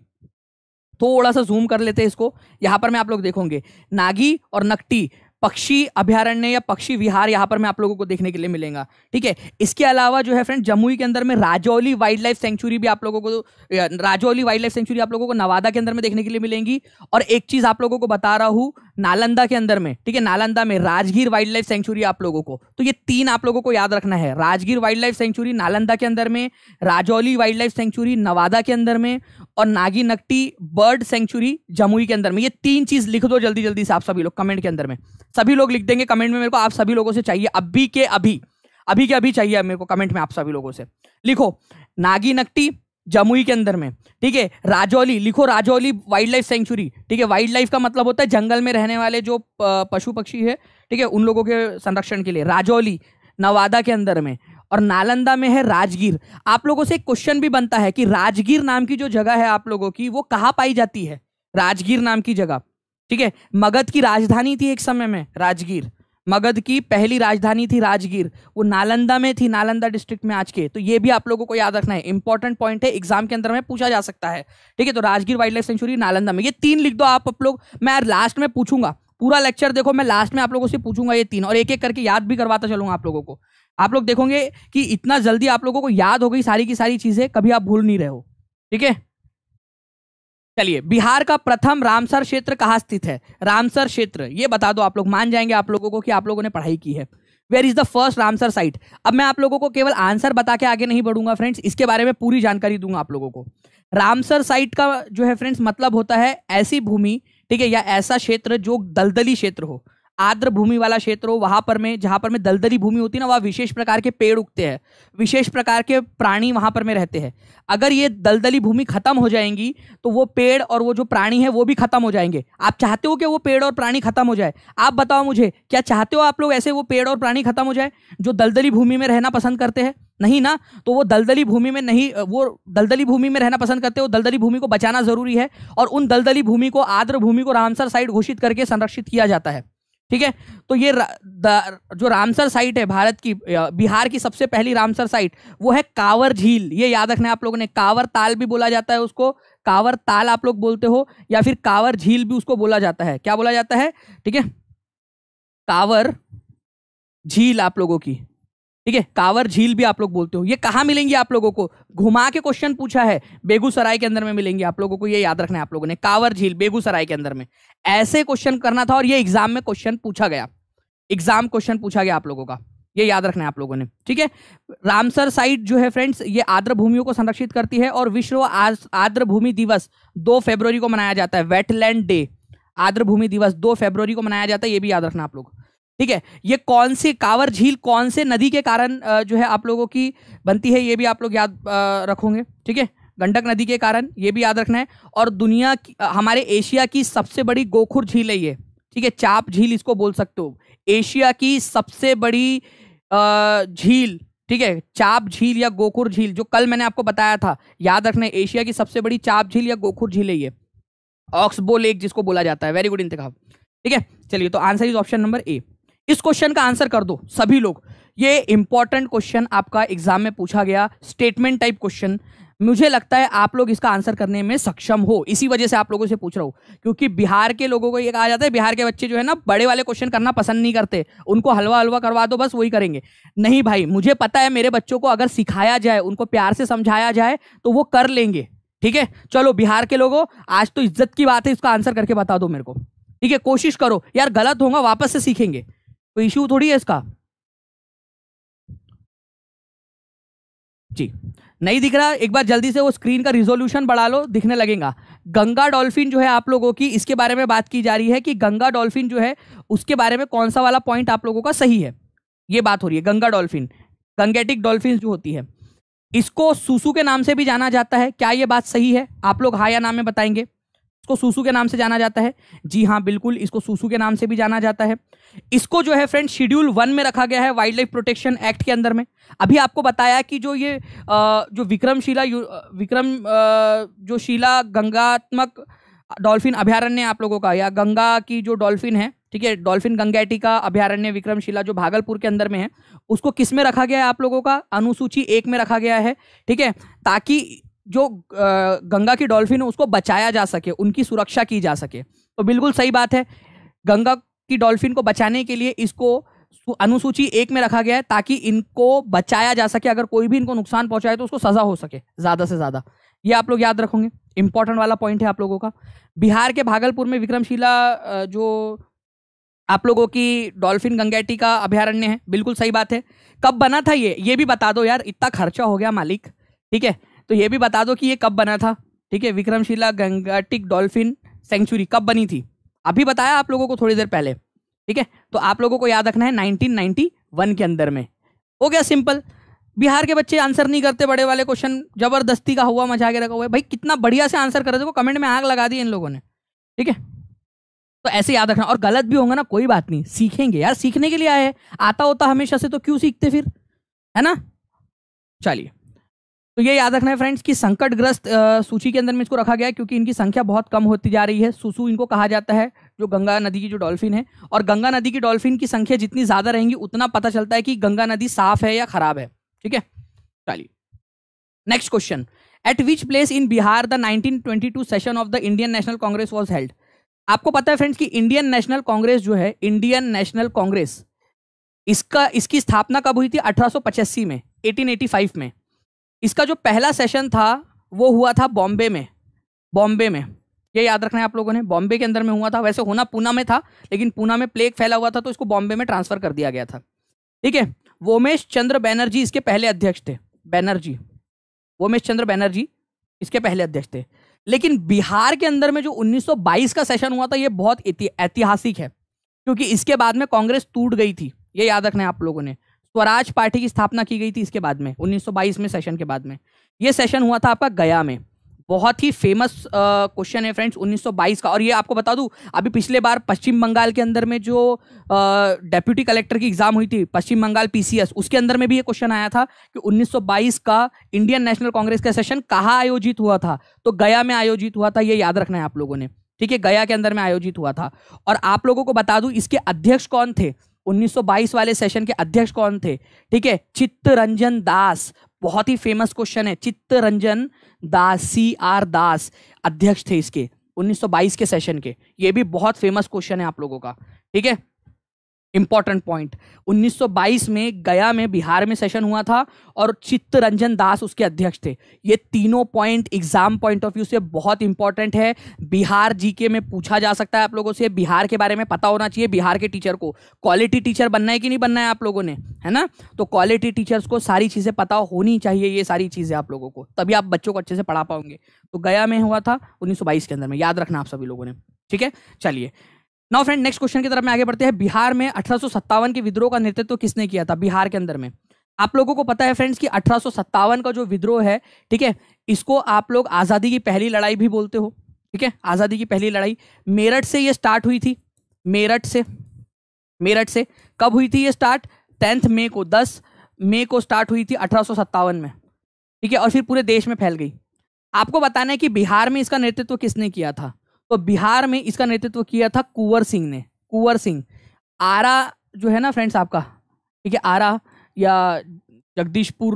थोड़ा सा जूम कर लेते हैं इसको। यहां पर में आप लोग देखोगे नागी और नकटी पक्षी अभयारण्य या पक्षी विहार यहाँ पर मैं आप लोगों को देखने के लिए मिलेगा। ठीक है, इसके अलावा जो है फ्रेंड जमुई के अंदर में राजौली वाइल्ड लाइफ सेंचुरी भी आप लोगों को, राजौली वाइल्ड लाइफ सेंचुरी आप लोगों को नवादा के अंदर में देखने के लिए मिलेंगी। और एक चीज आप लोगों को बता रहा हूँ, नालंदा के अंदर में, ठीक है, नालंदा में राजगीर वाइल्ड लाइफ सेंचुरी आप लोगों को। तो ये तीन आप लोगों को याद रखना है, Rajgir wild life sanctuary Nalanda के अंदर में, Rajauli wild life sanctuary Nawada के अंदर में, और नागी नकटी बर्ड सेंचुरी जमुई के अंदर में। ये तीन चीज लिख दो जल्दी जल्दी से आप सभी लोग कमेंट के अंदर में, सभी लोग लिख देंगे कमेंट में। मेरे को आप सभी लोगों से चाहिए अभी के अभी चाहिए मेरे को कमेंट में आप सभी लोगों से। लिखो नागी नकटी जमुई के अंदर में, ठीक है, राजौली लिखो, राजौली वाइल्ड लाइफ सेंचुरी। ठीक है, वाइल्ड लाइफ का मतलब होता है जंगल में रहने वाले जो पशु पक्षी है, ठीक है, उन लोगों के संरक्षण के लिए। राजौली नवादा के अंदर में, और नालंदा में है राजगीर। आप लोगों से एक क्वेश्चन भी बनता है कि राजगीर नाम की जो जगह है आप लोगों की, वो कहाँ पाई जाती है, राजगीर नाम की जगह। ठीक है, मगध की राजधानी थी एक समय में राजगीर, मगध की पहली राजधानी थी राजगीर, वो नालंदा में थी, नालंदा डिस्ट्रिक्ट में आज के। तो ये भी आप लोगों को याद रखना है, इंपॉर्टेंट पॉइंट है, एग्जाम के अंदर में पूछा जा सकता है। ठीक है, तो Rajgir wild life sanctuary Nalanda में, ये तीन लिख दो आप लोग। मैं लास्ट में पूछूंगा, पूरा लेक्चर देखो, मैं लास्ट में आप लोगों से पूछूंगा ये तीन, और एक एक करके याद भी करवाता चलूंगा आप लोगों को। आप लोग देखोगे कि इतना जल्दी आप लोगों को याद हो गई सारी की सारी चीजें, कभी आप भूल नहीं रहे हो। ठीक है, चलिए, बिहार का प्रथम रामसर क्षेत्र कहाँ स्थित है, रामसर क्षेत्र ये बता दो आप लोग, मान जाएंगे आप लोगों को कि आप लोगों ने पढ़ाई की है। Where is the first Ramsar site. अब मैं आप लोगों को केवल आंसर बता के आगे नहीं बढ़ूंगा फ्रेंड्स, इसके बारे में पूरी जानकारी दूंगा आप लोगों को। रामसर साइट का जो है फ्रेंड्स मतलब होता है ऐसी भूमि, ठीक है, या ऐसा क्षेत्र जो दलदली क्षेत्र हो, आर्द्र भूमि वाला क्षेत्र हो, वहां पर में जहां पर में दलदली भूमि होती है ना, वहां विशेष प्रकार के पेड़ उगते हैं, विशेष प्रकार के प्राणी वहां पर में रहते हैं। अगर ये दलदली भूमि खत्म हो जाएंगी तो वो पेड़ और वो जो प्राणी है वो भी खत्म हो जाएंगे। आप चाहते हो कि वो पेड़ और प्राणी खत्म हो जाए? आप बताओ मुझे, क्या चाहते हो आप लोग ऐसे वो पेड़ और प्राणी खत्म हो जाए जो दलदली भूमि में रहना पसंद करते हैं? नहीं ना, तो वो दलदली भूमि में नहीं, वो दलदली भूमि में रहना पसंद करते हो, दलदली भूमि को बचाना जरूरी है, और उन दलदली भूमि को, आर्द्र भूमि को रामसर साइट घोषित करके संरक्षित किया जाता है। ठीक है, तो ये जो रामसर साइट है भारत की, बिहार की सबसे पहली रामसर साइट, वो है कांवर झील। ये याद रखना है आप लोगों ने, कांवर ताल भी बोला जाता है उसको, कांवर ताल आप लोग बोलते हो, या फिर कांवर झील भी उसको बोला जाता है। क्या बोला जाता है? ठीक है, कांवर झील आप लोगों की, ठीक है, कांवर झील भी आप लोग बोलते हो। ये कहाँ मिलेंगी आप लोगों को? घुमा के क्वेश्चन पूछा है, बेगूसराय के अंदर में मिलेंगे आप लोगों को, ये याद रखना है आप लोगों ने, कांवर झील बेगूसराय के अंदर में। ऐसे क्वेश्चन करना था और ये एग्जाम में क्वेश्चन पूछा गया, एग्जाम क्वेश्चन पूछा गया आप लोगों का, ये याद रखना है आप लोगों ने। ठीक है, रामसर साइट जो है फ्रेंड्स, ये आर्द्र भूमियों को संरक्षित करती है, और विश्व आर्द्र भूमि दिवस 2 फरवरी को मनाया जाता है, वेटलैंड डे, आर्द्र भूमि दिवस 2 फरवरी को मनाया जाता है, ये भी याद रखना आप लोग। ठीक है, ये कौन सी कांवर झील कौन से नदी के कारण जो है आप लोगों की बनती है, ये भी आप लोग याद रखोगे। ठीक है, गंडक नदी के कारण, ये भी याद रखना है। और दुनिया की, हमारे एशिया की सबसे बड़ी गोखुर झील है ये, ठीक है, चाप झील इसको बोल सकते हो, एशिया की सबसे बड़ी झील, ठीक है, चाप झील या गोखुर झील, जो कल मैंने आपको बताया था, याद रखना, एशिया की सबसे बड़ी चाप झील या गोखुर झील है ये, ऑक्सबो लेक जिसको बोला जाता है। Very good Intekhab. ठीक है, चलिए, तो answer is option number A. इस क्वेश्चन का आंसर कर दो सभी लोग। ये इंपॉर्टेंट क्वेश्चन आपका एग्जाम में पूछा गया, स्टेटमेंट टाइप क्वेश्चन। मुझे लगता है आप लोग इसका आंसर करने में सक्षम हो, इसी वजह से आप लोगों से पूछ रहा हूं, क्योंकि बिहार के लोगों को ये कहा जाता है, बिहार के बच्चे जो है ना बड़े वाले क्वेश्चन करना पसंद नहीं करते, उनको हलवा हलवा करवा दो बस वही करेंगे। नहीं भाई, मुझे पता है मेरे बच्चों को अगर सिखाया जाए, उनको प्यार से समझाया जाए तो वो कर लेंगे। ठीक है, चलो बिहार के लोगों, आज तो इज्जत की बात है, इसका आंसर करके बता दो मेरे को। ठीक है, कोशिश करो यार, गलत होगा वापस से सीखेंगे, कोई इश्यू थोड़ी है इसका। जी, नहीं दिख रहा, एक बार जल्दी से वो स्क्रीन का रिजोल्यूशन बढ़ा लो, दिखने लगेगा। गंगा डॉल्फिन जो है आप लोगों की, इसके बारे में बात की जा रही है कि गंगा डॉल्फिन जो है उसके बारे में कौन सा वाला पॉइंट आप लोगों का सही है, ये बात हो रही है। गंगा डॉल्फिन, गंगेटिक डॉल्फिन जो होती है, इसको सूसू के नाम से भी जाना जाता है, क्या ये बात सही है? आप लोग हाँ या ना में बताएंगे। इसको सूसू के नाम से जाना जाता है, जी हाँ बिल्कुल, इसको सूसू के नाम से भी जाना जाता है। इसको जो है फ्रेंड शेड्यूल 1 में रखा गया है वाइल्ड लाइफ प्रोटेक्शन एक्ट के अंदर में। अभी आपको बताया कि जो ये जो जो शिला गंगात्मक डॉल्फिन अभयारण्य आप लोगों का, या गंगा की जो डॉल्फिन है, ठीक है, डॉल्फिन गंगेटिका अभयारण्य विक्रमशिला जो भागलपुर के अंदर में है, उसको किस में रखा गया है आप लोगों का? अनुसूची 1 में रखा गया है। ठीक है, ताकि जो गंगा की डॉल्फिन है उसको बचाया जा सके, उनकी सुरक्षा की जा सके। तो बिल्कुल सही बात है, गंगा की डॉल्फिन को बचाने के लिए इसको अनुसूची 1 में रखा गया है, ताकि इनको बचाया जा सके, अगर कोई भी इनको नुकसान पहुंचाए तो उसको सजा हो सके ज्यादा से ज्यादा। ये आप लोग याद रखोगे, इंपॉर्टेंट वाला पॉइंट है आप लोगों का। बिहार के भागलपुर में विक्रमशिला जो आप लोगों की डॉल्फिन गंगेटिका अभयारण्य है, बिल्कुल सही बात है। कब बना था ये भी बता दो यार, इतना खर्चा हो गया मालिक। ठीक है, तो ये भी बता दो कि ये कब बना था। ठीक है, विक्रमशिला गंगेटिक डॉल्फिन सेंचुरी कब बनी थी? अभी बताया आप लोगों को थोड़ी देर पहले। ठीक है, तो आप लोगों को याद रखना है 1991 के अंदर में। हो गया सिंपल। बिहार के बच्चे आंसर नहीं करते बड़े वाले क्वेश्चन, जबरदस्ती का हुआ मचा के रखा हुआ है भाई, कितना बढ़िया से आंसर कर रहे थे, कमेंट में आग लगा दी इन लोगों ने। ठीक है, तो ऐसे याद रखना, और गलत भी होंगे ना कोई बात नहीं, सीखेंगे यार, सीखने के लिए आए हैं, आता होता हमेशा से तो क्यों सीखते फिर, है ना। चलिए, तो ये याद रखना है फ्रेंड्स कि संकटग्रस्त सूची के अंदर में इसको रखा गया है, क्योंकि इनकी संख्या बहुत कम होती जा रही है। सुसु इनको कहा जाता है, जो गंगा नदी की जो डॉल्फिन है, और गंगा नदी की डॉल्फिन की संख्या जितनी ज्यादा रहेंगी उतना पता चलता है कि गंगा नदी साफ है या खराब है। ठीक है, चलिए next question. Eight which place in Bihar the 1922 session of the Indian national Congress was held? आपको पता है फ्रेंड्स कि इंडियन नेशनल कांग्रेस जो है, इंडियन नेशनल कांग्रेस, इसकी स्थापना कब हुई थी? 1885 में, 1885 में। इसका जो पहला सेशन था वो हुआ था बॉम्बे में। बॉम्बे में, ये याद रखना है आप लोगों ने, बॉम्बे के अंदर में हुआ था। वैसे होना पूना में था, लेकिन पूना में प्लेग फैला हुआ था तो इसको बॉम्बे में ट्रांसफर कर दिया गया था। ठीक है, वोमेश चंद्र बैनर्जी इसके पहले अध्यक्ष थे। बैनर्जी, वोमेश चंद्र बैनर्जी इसके पहले अध्यक्ष थे। लेकिन बिहार के अंदर में जो 1922 का सेशन हुआ था ये बहुत ऐतिहासिक है, क्योंकि इसके बाद में कांग्रेस टूट गई थी। ये याद रखना है आप लोगों ने। स्वराज पार्टी की स्थापना की गई थी इसके बाद में, 1922 में सेशन के बाद में। ये सेशन हुआ था आपका गया में। बहुत ही फेमस क्वेश्चन है फ्रेंड्स 1922 का। और ये आपको बता दूं, अभी पिछले बार पश्चिम बंगाल के अंदर में जो डेप्यूटी कलेक्टर की एग्जाम हुई थी, पश्चिम बंगाल PCS, उसके अंदर में भी ये क्वेश्चन आया था कि 1922 का इंडियन नेशनल कांग्रेस का सेशन कहाँ आयोजित हुआ था? तो गया में आयोजित हुआ था। ये याद रखना है आप लोगों ने। ठीक है, गया के अंदर में आयोजित हुआ था। और आप लोगों को बता दूं इसके अध्यक्ष कौन थे, 1922 वाले सेशन के अध्यक्ष कौन थे? ठीक है, चित्तरंजन दास। बहुत ही फेमस क्वेश्चन है, चित्तरंजन दास, CR दास अध्यक्ष थे इसके 1922 के सेशन के। ये भी बहुत फेमस क्वेश्चन है आप लोगों का। ठीक है, इंपॉर्टेंट पॉइंट, 1922 में गया में बिहार में सेशन हुआ था और चित्तरंजन दास उसके अध्यक्ष थे। ये तीनों point exam point of view से बहुत इंपॉर्टेंट है। बिहार जीके में पूछा जा सकता है आप लोगों से। बिहार के बारे में पता होना चाहिए बिहार के टीचर को। क्वालिटी टीचर बनना है कि नहीं बनना है आप लोगों ने, है ना। तो क्वालिटी टीचर्स को सारी चीजें पता होनी चाहिए, ये सारी चीजें आप लोगों को, तभी आप बच्चों को अच्छे से पढ़ा पाओगे। तो गया में हुआ था 1922 के अंदर में, याद रखना आप सभी लोगों ने। ठीक है, चलिए नाउ फ्रेंड नेक्स्ट क्वेश्चन की तरफ में आगे बढ़ते हैं। बिहार में 1857 के विद्रोह का नेतृत्व किसने किया था बिहार के अंदर में? आप लोगों को पता है फ्रेंड्स कि 1857 का जो विद्रोह है, ठीक है, इसको आप लोग आजादी की पहली लड़ाई भी बोलते हो। ठीक है, आजादी की पहली लड़ाई मेरठ से ये स्टार्ट हुई थी। मेरठ से कब हुई थी ये स्टार्ट? 10 मई को, 10 मई को स्टार्ट हुई थी 1857 में, ठीक है, और फिर पूरे देश में फैल गई। आपको बताना है कि बिहार में इसका नेतृत्व किसने किया था। तो बिहार में इसका नेतृत्व किया था कुंवर सिंह ने। कुंवर सिंह। आरा जो है ना फ्रेंड्स आपका, ठीक है, आरा या जगदीशपुर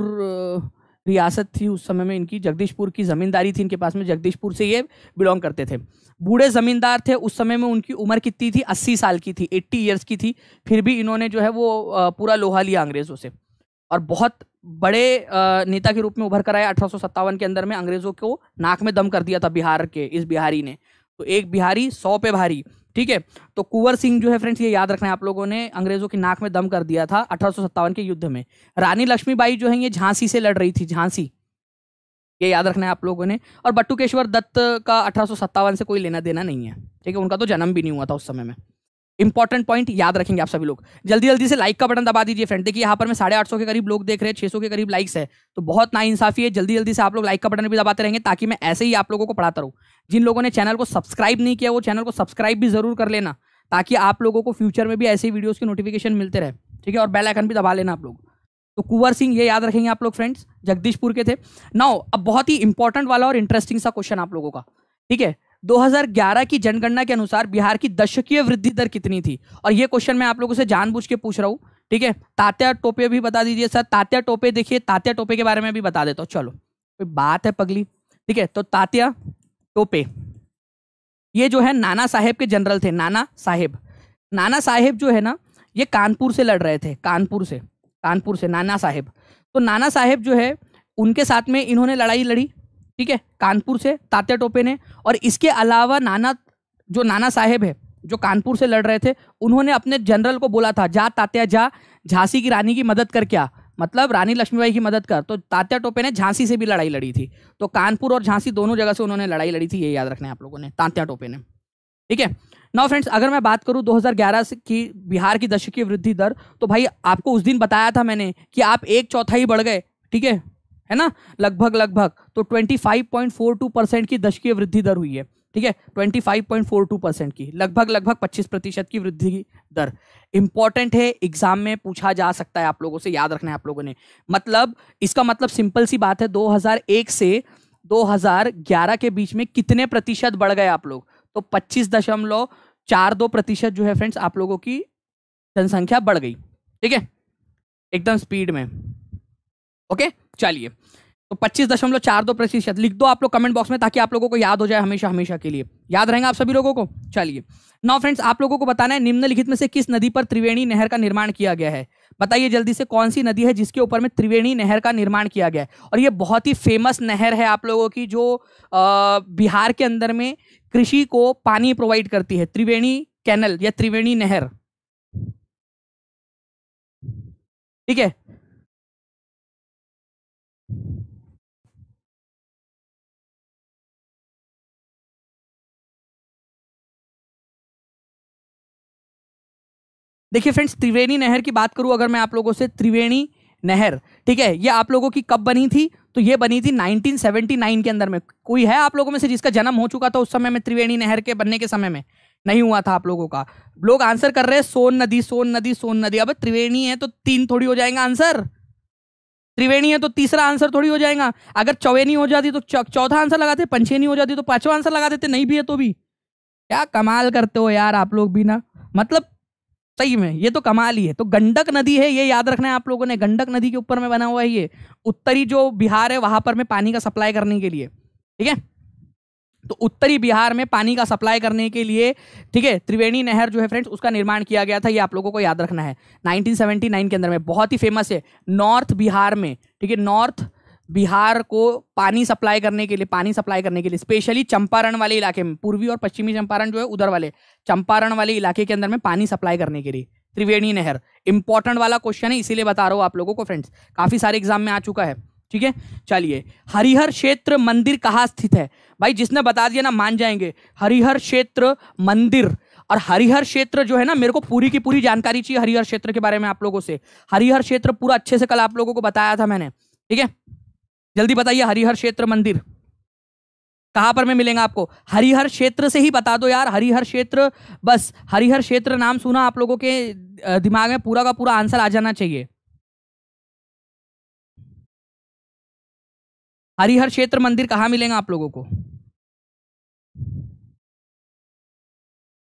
रियासत थी उस समय में इनकी, जगदीशपुर की जमींदारी थी इनके पास में, जगदीशपुर से ये बिलोंग करते थे। बूढ़े जमींदार थे उस समय में, उनकी उम्र कितनी थी, 80 साल की थी, 80 ईयर्स की थी। फिर भी इन्होंने जो है वो पूरा लोहा लिया अंग्रेजों से, और बहुत बड़े नेता के रूप में उभर कर आया। 1857 के अंदर में अंग्रेजों को नाक में दम कर दिया था बिहार के इस बिहारी ने। तो एक बिहारी 100 पे भारी, ठीक है। तो कुंवर सिंह जो है फ्रेंड्स, ये याद रखना है आप लोगों ने, अंग्रेजों की नाक में दम कर दिया था 1857 के युद्ध में। रानी लक्ष्मीबाई जो है ये झांसी से लड़ रही थी, झांसी, ये याद रखना है आप लोगों ने। और बटुकेश्वर दत्त का 1857 से कोई लेना देना नहीं है, ठीक है, उनका तो जन्म भी नहीं हुआ था उस समय में। इंपॉर्टेंट पॉइंट याद रखेंगे आप सभी लोग। जल्दी जल्दी से लाइक का बटन दबा दीजिए फ्रेंड। देखिए यहाँ पर मैं 850 के करीब लोग देख रहे हैं, 600 के करीब लाइक्स है, तो बहुत नाइंसाफी है। जल्दी जल्दी से आप लोग लाइक का बटन भी दबाते रहेंगे ताकि मैं ऐसे ही आप लोगों को पढ़ाता रहूं। जिन लोगों ने चैनल को सब्सक्राइब नहीं किया वो चैनल को सब्सक्राइब भी जरूर कर लेना, ताकि आप लोगों को फ्यूचर में भी ऐसे वीडियोस की नोटिफिकेशन मिलते रहे, ठीक है। और बेल आइकन भी दबा लेना आप लोग। तो कुंवर सिंह ये याद रखेंगे आप लोग फ्रेंड्स, जगदीशपुर के थे। नाउ अब बहुत ही इंपॉर्टेंट वाला और इंटरेस्टिंग सा क्वेश्चन आप लोगों का, ठीक है। 2011 की जनगणना के अनुसार बिहार की दशकीय वृद्धि दर कितनी थी? और ये क्वेश्चन मैं आप लोगों से जानबूझ के पूछ रहा हूं, ठीक है। तात्या टोपे भी बता दीजिए सर। तात्या टोपे, देखिए तात्या टोपे के बारे में भी बता देता हूं, चलो कोई बात है पगली, ठीक है। तो तात्या टोपे ये जो है नाना साहेब के जनरल थे। नाना साहेब, नाना साहेब जो है ना ये कानपुर से लड़ रहे थे, कानपुर से नाना साहेब। तो नाना साहेब जो है उनके साथ में इन्होंने लड़ाई लड़ी, ठीक है, कानपुर से तात्या टोपे ने। और इसके अलावा नाना साहेब है जो कानपुर से लड़ रहे थे, उन्होंने अपने जनरल को बोला था, जा तात्या जा, झांसी की रानी की मदद कर। क्या मतलब? रानी लक्ष्मीबाई की मदद कर। तो तात्या टोपे ने झांसी से भी लड़ाई लड़ी थी। तो कानपुर और झांसी दोनों जगह से उन्होंने लड़ाई लड़ी थी, ये याद रखना है आप लोगों ने, तात्या टोपे ने, ठीक है। नाउ फ्रेंड्स, अगर मैं बात करूं 2011 की बिहार की दशकीय वृद्धि दर, तो भाई आपको उस दिन बताया था मैंने कि आप 1/4 बढ़ गए, ठीक है ना, लगभग। तो 25.42% की दशकीय वृद्धि दर हुई है, ठीक है, 25.42% की, लगभग 25% की वृद्धि दर। इंपॉर्टेंट है, एग्जाम में पूछा जा सकता है आप लोगों से, याद रखना है आप लोगों ने। मतलब इसका मतलब सिंपल सी बात है, 2001 से 2011 के बीच में कितने प्रतिशत बढ़ गए आप लोग? तो 25.42% जो है फ्रेंड्स आप लोगों की जनसंख्या बढ़ गई, ठीक है, एकदम स्पीड में। ओके, चलिए, तो 25.42% लिख दो आप लोग कमेंट बॉक्स में, ताकि आप लोगों को याद हो जाए हमेशा के लिए। याद रहेगा आप सभी लोगों को। चलिए नाउ फ्रेंड्स, आप लोगों को बताना है निम्नलिखित में से किस नदी पर त्रिवेणी नहर का निर्माण किया गया है? बताइए जल्दी से, कौन सी नदी है जिसके ऊपर में त्रिवेणी नहर का निर्माण किया गया है? और ये बहुत ही फेमस नहर है आप लोगों की, जो बिहार के अंदर में कृषि को पानी प्रोवाइड करती है, त्रिवेणी कैनल या त्रिवेणी नहर, ठीक है। देखिए फ्रेंड्स, त्रिवेणी नहर की बात करूं अगर मैं आप लोगों से, त्रिवेणी नहर, ठीक है, ये आप लोगों की कब बनी थी? तो ये बनी थी 1979 के अंदर में। कोई है आप लोगों में से जिसका जन्म हो चुका था उस समय में, त्रिवेणी नहर के बनने के समय में? नहीं हुआ था आप लोगों का। लोग आंसर कर रहे हैं सोन नदी, सोन नदी, सोन नदी। अब त्रिवेणी है तो 3 थोड़ी हो जाएगा आंसर, त्रिवेणी है तो तीसरा आंसर थोड़ी हो जाएगा। अगर चौवेनी हो जाती तो चौथा आंसर लगाते, पंचेनी हो जाती तो 5वां आंसर लगा देते, नहीं भी है तो भी। क्या कमाल करते हो यार आप लोग भी ना, मतलब सही में ये तो कमाल ही है। तो गंडक नदी है, ये याद रखना है आप लोगों ने, गंडक नदी के ऊपर में बना हुआ है ये, उत्तरी जो बिहार है वहां पर में पानी का सप्लाई करने के लिए, ठीक है। तो उत्तरी बिहार में पानी का सप्लाई करने के लिए, ठीक है, त्रिवेणी नहर जो है फ्रेंड्स उसका निर्माण किया गया था, ये आप लोगों को याद रखना है 1979 के अंदर में। बहुत ही फेमस है नॉर्थ बिहार में, ठीक है, नॉर्थ बिहार को पानी सप्लाई करने के लिए स्पेशली चंपारण वाले इलाके में, पूर्वी और पश्चिमी चंपारण जो है उधर वाले चंपारण वाले इलाके के अंदर में पानी सप्लाई करने के लिए त्रिवेणी नहर। इंपॉर्टेंट वाला क्वेश्चन है, इसीलिए बता रहा हूं आप लोगों को फ्रेंड्स, काफी सारे एग्जाम में आ चुका है, ठीक है। चलिए, हरिहर क्षेत्र मंदिर कहाँ स्थित है? भाई जिसने बता दिया ना मान जाएंगे, हरिहर क्षेत्र मंदिर। और हरिहर क्षेत्र जो है ना, मेरे को पूरी की पूरी जानकारी चाहिए हरिहर क्षेत्र के बारे में आप लोगों से। हरिहर क्षेत्र पूरा अच्छे से कल आप लोगों को बताया था मैंने, ठीक है। जल्दी बताइए, हरिहर क्षेत्र मंदिर कहां पर में मिलेगा आपको? हरिहर क्षेत्र से ही बता दो यार, हरिहर क्षेत्र, बस हरिहर क्षेत्र नाम सुना आप लोगों के दिमाग में पूरा का पूरा आंसर आ जाना चाहिए। हरिहर क्षेत्र मंदिर कहाँ मिलेगा आप लोगों को?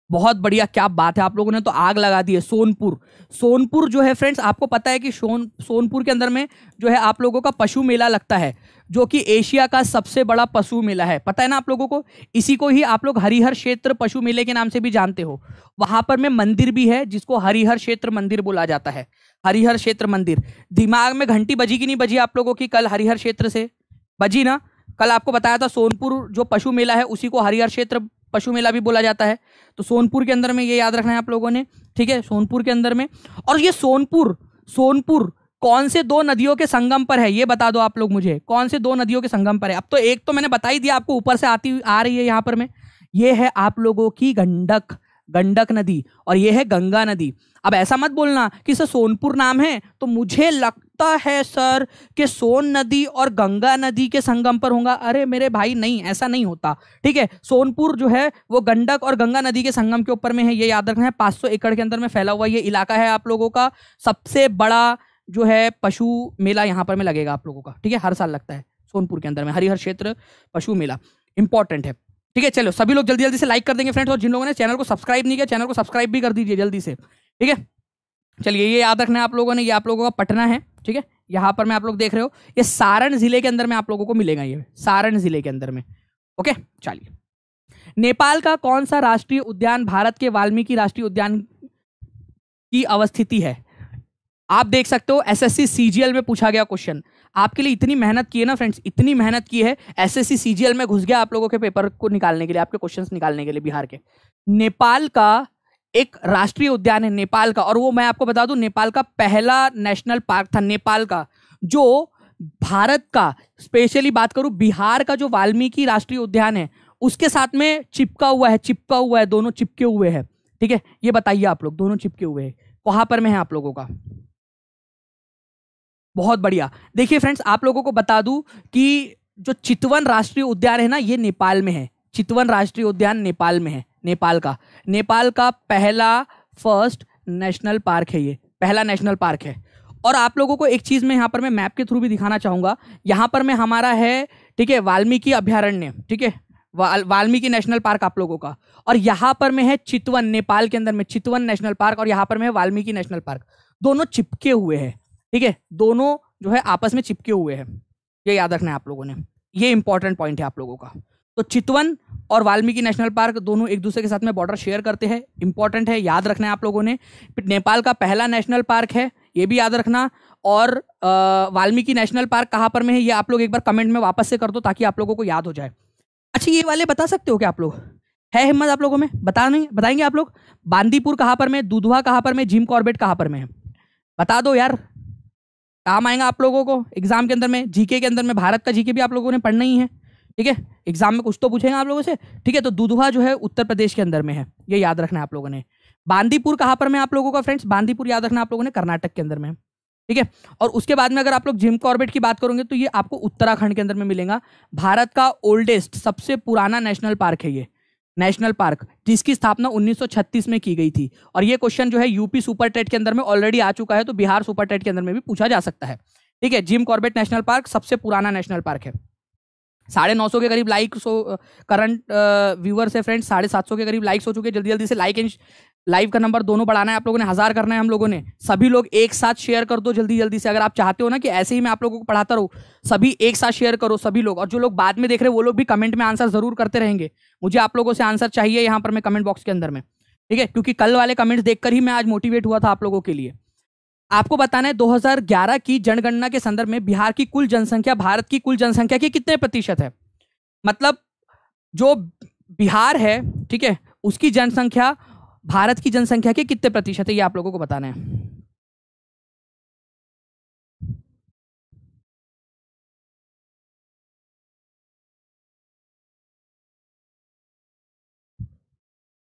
बहुत बढ़िया, क्या बात है, आप लोगों ने तो आग लगा दी है। सोनपुर, सोनपुर जो है फ्रेंड्स, आपको पता है कि सोनपुर के अंदर में जो है आप लोगों का पशु मेला लगता है, जो कि एशिया का सबसे बड़ा पशु मेला है, पता है ना आप लोगों को। इसी को ही आप लोग हरिहर क्षेत्र पशु मेले के नाम से भी जानते हो। वहां पर में मंदिर भी है जिसको हरिहर क्षेत्र मंदिर बोला जाता है। हरिहर क्षेत्र मंदिर, दिमाग में घंटी बजी कि नहीं बजी आप लोगों की? कल हरिहर क्षेत्र से बजी ना? कल आपको बताया था सोनपुर जो पशु मेला है उसी को हरिहर क्षेत्र पशु मेला भी बोला जाता है। तो सोनपुर के अंदर में ये याद रखना है आप लोगों ने, ठीक है, सोनपुर के अंदर में। और ये सोनपुर, सोनपुर कौन से दो नदियों के संगम पर है ये बता दो आप लोग मुझे, कौन से दो नदियों के संगम पर है? अब तो एक तो मैंने बता ही दिया आपको, ऊपर से आ रही है यहाँ पर में, ये है आप लोगों की गंडक, गंडक नदी, और ये है गंगा नदी। अब ऐसा मत बोलना कि सर सोनपुर नाम है तो मुझे लगता है सर कि सोन नदी और गंगा नदी के संगम पर होगा। अरे मेरे भाई नहीं, ऐसा नहीं होता, ठीक है। सोनपुर जो है वो गंडक और गंगा नदी के संगम के ऊपर में है, ये याद रखना है। 500 एकड़ के अंदर में फैला हुआ ये इलाका है आप लोगों का। सबसे बड़ा जो है पशु मेला यहाँ पर में लगेगा आप लोगों का, ठीक है, हर साल लगता है सोनपुर के अंदर में हरिहर क्षेत्र पशु मेला, इंपॉर्टेंट है, ठीक है। चलो सभी लोग जल्दी जल्दी से लाइक कर देंगे फ्रेंड्स, और जिन लोगों ने चैनल को सब्सक्राइब नहीं किया चैनल को सब्सक्राइब भी कर दीजिए जल्दी से, ठीक है। चलिए ये याद रखना है आप लोगों ने, ये आप लोगों का पटना है, ठीक है। यहाँ पर में आप लोग देख रहे हो ये सारण जिले के अंदर में आप लोगों को मिलेगा, ये सारण जिले के अंदर में, ओके। चलिए, नेपाल का कौन सा राष्ट्रीय उद्यान भारत के वाल्मीकि राष्ट्रीय उद्यान की अवस्थिति है? आप देख सकते हो एसएससी सीजीएल में पूछा गया क्वेश्चन, आपके लिए इतनी मेहनत की है ना फ्रेंड्स, इतनी मेहनत की है, एसएससी सीजीएल में घुस गया आप लोगों के पेपर को निकालने के लिए, आपके क्वेश्चंस निकालने के लिए बिहार के। नेपाल का एक राष्ट्रीय उद्यान है नेपाल का, और वो मैं आपको बता दूं नेपाल का पहला नेशनल पार्क था नेपाल का, जो भारत का, स्पेशली बात करूं बिहार का जो वाल्मीकि राष्ट्रीय उद्यान है उसके साथ में चिपका हुआ है, दोनों चिपके हुए हैं, ठीक है। ये बताइए आप लोग, दोनों चिपके हुए हैं, कहां पर में है आप लोगों का? बहुत बढ़िया। देखिए फ्रेंड्स, आप लोगों को बता दूं कि जो चितवन राष्ट्रीय उद्यान है ना, ये नेपाल में है। चितवन राष्ट्रीय उद्यान नेपाल में है, नेपाल का पहला फर्स्ट नेशनल पार्क है, ये पहला नेशनल पार्क है। और आप लोगों को एक चीज मैं यहाँ पर मैं मैप के थ्रू भी दिखाना चाहूंगा, यहाँ पर में हमारा है, ठीक है, वाल्मीकि अभ्यारण्य, ठीक है, वाल्मीकि नेशनल पार्क आप लोगों का, और यहाँ पर में है चितवन, नेपाल के अंदर में चितवन नेशनल पार्क, और यहाँ पर में है वाल्मीकि नेशनल पार्क, दोनों चिपके हुए हैं, ठीक है, दोनों जो है आपस में चिपके हुए हैं, ये याद रखना है आप लोगों ने, ये इंपॉर्टेंट पॉइंट है आप लोगों का। तो चितवन और वाल्मीकि नेशनल पार्क दोनों एक दूसरे के साथ में बॉर्डर शेयर करते हैं, इंपॉर्टेंट है, याद रखना है आप लोगों ने। नेपाल का पहला नेशनल पार्क है, ये भी याद रखना। और वाल्मीकि नेशनल पार्क कहाँ पर में है ये आप लोग एक बार कमेंट में वापस से कर दो ताकि आप लोगों को याद हो जाए। अच्छा, ये वाले बता सकते हो क्या आप लोग? है हिम्मत आप लोगों में? बताएंगे आप लोग? बांदीपुर कहाँ पर में, दुधवा कहाँ पर में, जिम कॉर्बेट कहाँ पर में है? बता दो यार, काम आएगा आप लोगों को एग्जाम के अंदर में, जीके के अंदर में। भारत का जीके भी आप लोगों ने पढ़ना ही है, ठीक है, एग्जाम में कुछ तो पूछेंगे आप लोगों से, ठीक है। तो दुधवा जो है उत्तर प्रदेश के अंदर में है, ये याद रखना है आप लोगों ने। बांदीपुर कहाँ पर में आप लोगों का फ्रेंड्स? बांदीपुर याद रखना आप लोगों ने, कर्नाटक के अंदर में, ठीक है। और उसके बाद में अगर आप लोग जिम कॉर्बेट की बात करोगे तो ये आपको उत्तराखंड के अंदर में मिलेगा। भारत का ओल्डेस्ट, सबसे पुराना नेशनल पार्क है ये नेशनल पार्क, जिसकी स्थापना 1936 में की गई थी। और ये क्वेश्चन जो है यूपी सुपर टेट के अंदर में ऑलरेडी आ चुका है, तो बिहार सुपर टेट के अंदर में भी पूछा जा सकता है, ठीक है। जिम कॉर्बेट नेशनल पार्क सबसे पुराना नेशनल पार्क है। 950 के करीब लाइक करंट व्यूअर्स है फ्रेंड्स, 750 के करीब लाइक्स हो चुके हैं। जल्दी जल्दी से लाइक एंड लाइव का नंबर दोनों बढ़ाना है आप लोगों ने, 1000 करना है हम लोगों ने। सभी लोग एक साथ शेयर कर दो जल्दी जल्दी से, अगर आप चाहते हो ना कि ऐसे ही मैं आप लोगों को पढ़ाता रहूं, सभी एक साथ शेयर करो सभी लोग। और जो लोग बाद में देख रहे हैं वो लोग भी कमेंट में आंसर जरूर करते रहेंगे, मुझे आप लोगों से आंसर चाहिए यहाँ पर मैं कमेंट बॉक्स के अंदर में, ठीक है, क्योंकि कल वाले कमेंट्स देखकर ही मैं आज मोटिवेट हुआ था आप लोगों के लिए। आपको बताना है 2011 की जनगणना के संदर्भ में बिहार की कुल जनसंख्या भारत की कुल जनसंख्या के कितने प्रतिशत है? मतलब जो बिहार है, ठीक है, उसकी जनसंख्या भारत की जनसंख्या के कितने प्रतिशत है, ये आप लोगों को बताना है।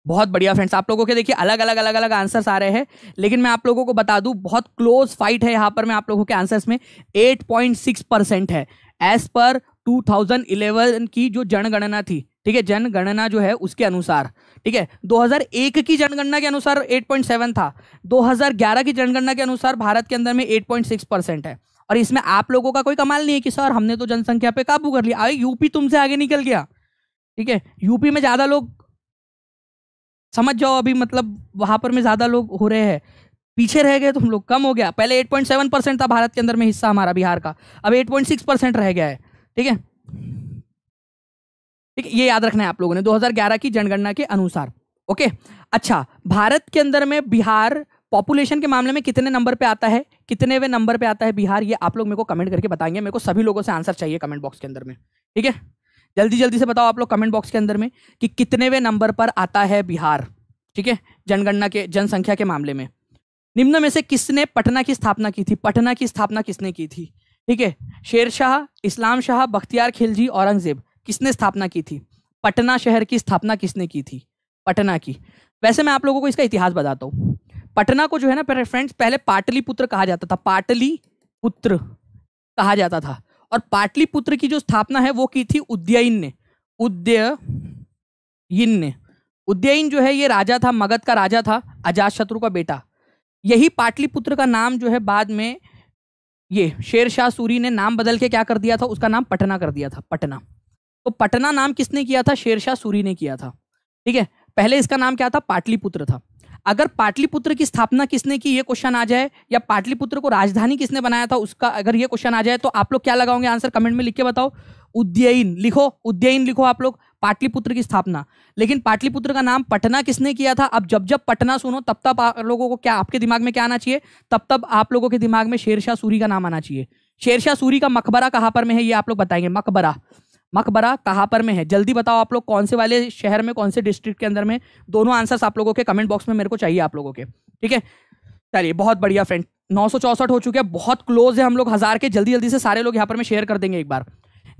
बहुत बढ़िया फ्रेंड्स, आप लोगों के देखिए अलग अलग आंसर्स आ रहे हैं, लेकिन मैं आप लोगों को बता दूं बहुत क्लोज फाइट है यहाँ पर मैं आप लोगों के आंसर्स में। 8.6% है एज पर 2011 की जो जनगणना थी, ठीक है, जनगणना जो है उसके अनुसार, ठीक है। 2001 की जनगणना के अनुसार 8.7 था, 2011 की जनगणना के अनुसार भारत के अंदर में 8.6% है। और इसमें आप लोगों का कोई कमाल नहीं है कि सर हमने तो जनसंख्या पे काबू कर लिया, अरे यूपी तुमसे आगे निकल गया। ठीक है, यूपी में ज्यादा लोग, समझ जाओ अभी, मतलब वहां पर में ज्यादा लोग हो रहे हैं, पीछे रह गए तुम लोग, कम हो गया। पहले 8.7% था भारत के अंदर में हिस्सा हमारा बिहार का, अब 8.6% रह गया है। ठीक है, ठीक है, ये याद रखना है आप लोगों ने 2011 की जनगणना के अनुसार। ओके, अच्छा, भारत के अंदर में बिहार पॉपुलेशन के मामले में कितने नंबर पे आता है, कितनेवें नंबर पे आता है बिहार, ये आप लोग मेरे को कमेंट करके बताएंगे। मेरे को सभी लोगों से आंसर चाहिए कमेंट बॉक्स के अंदर में। ठीक है, जल्दी जल्दी से बताओ आप लोग कमेंट बॉक्स के अंदर में कि कितनेवें नंबर पर आता है बिहार। ठीक है, जनगणना के जनसंख्या के मामले में निम्न में से किसने पटना की स्थापना की थी, पटना की स्थापना किसने की थी। ठीक है, शेरशाह, इस्लाम शाह, बख्तियार खिलजी, औरंगजेब, किसने स्थापना की थी, पटना शहर की स्थापना किसने की थी, पटना की। वैसे मैं आप लोगों को इसका इतिहास बताता हूँ। पटना को जो है ना फ्रेंड्स पहले पाटलिपुत्र कहा जाता था, पाटलिपुत्र कहा जाता था, और पाटलिपुत्र की जो स्थापना है वो की थी उदयन ने, उदयन ने। उदयन जो है ये राजा था, मगध का राजा था, अजातशत्रु का बेटा। यही पाटलिपुत्र का नाम जो है बाद में ये शेरशाह सूरी ने नाम बदल के क्या कर दिया था, उसका नाम पटना कर दिया था, पटना। तो पटना नाम किसने किया था, शेरशाह सूरी ने किया था। ठीक है, पहले इसका नाम क्या था, पाटलिपुत्र था। अगर पाटलिपुत्र की स्थापना किसने की ये क्वेश्चन आ जाए, या पाटलिपुत्र को राजधानी किसने बनाया था उसका अगर ये क्वेश्चन आ जाए, तो आप लोग क्या लगाओगे आंसर, कमेंट में लिख के बताओ। उदयन लिखो, उदयन लिखो आप लोग, पाटलिपुत्र की स्थापना। लेकिन पाटलिपुत्र का नाम पटना किसने किया था। अब जब जब पटना सुनो तब तब आप लोगों को क्या, आपके दिमाग में क्या आना चाहिए, तब तब आप लोगों के दिमाग में शेरशाह सूरी का नाम आना चाहिए। शेरशाह सूरी का मकबरा कहां पर में है ये आप लोग बताएंगे, मकबरा, मकबरा कहां पर में है, जल्दी बताओ आप लोग, कौन से वाले शहर में, कौन से डिस्ट्रिक्ट के अंदर में। दोनों आंसर्स आप लोगों के कमेंट बॉक्स में मेरे को चाहिए आप लोगों के। ठीक है, चलिए बहुत बढ़िया फ्रेंड, 964 हो चुके हैं, बहुत क्लोज है हम लोग 1000 के। जल्दी जल्दी से सारे लोग यहाँ पर में शेयर कर देंगे एक बार।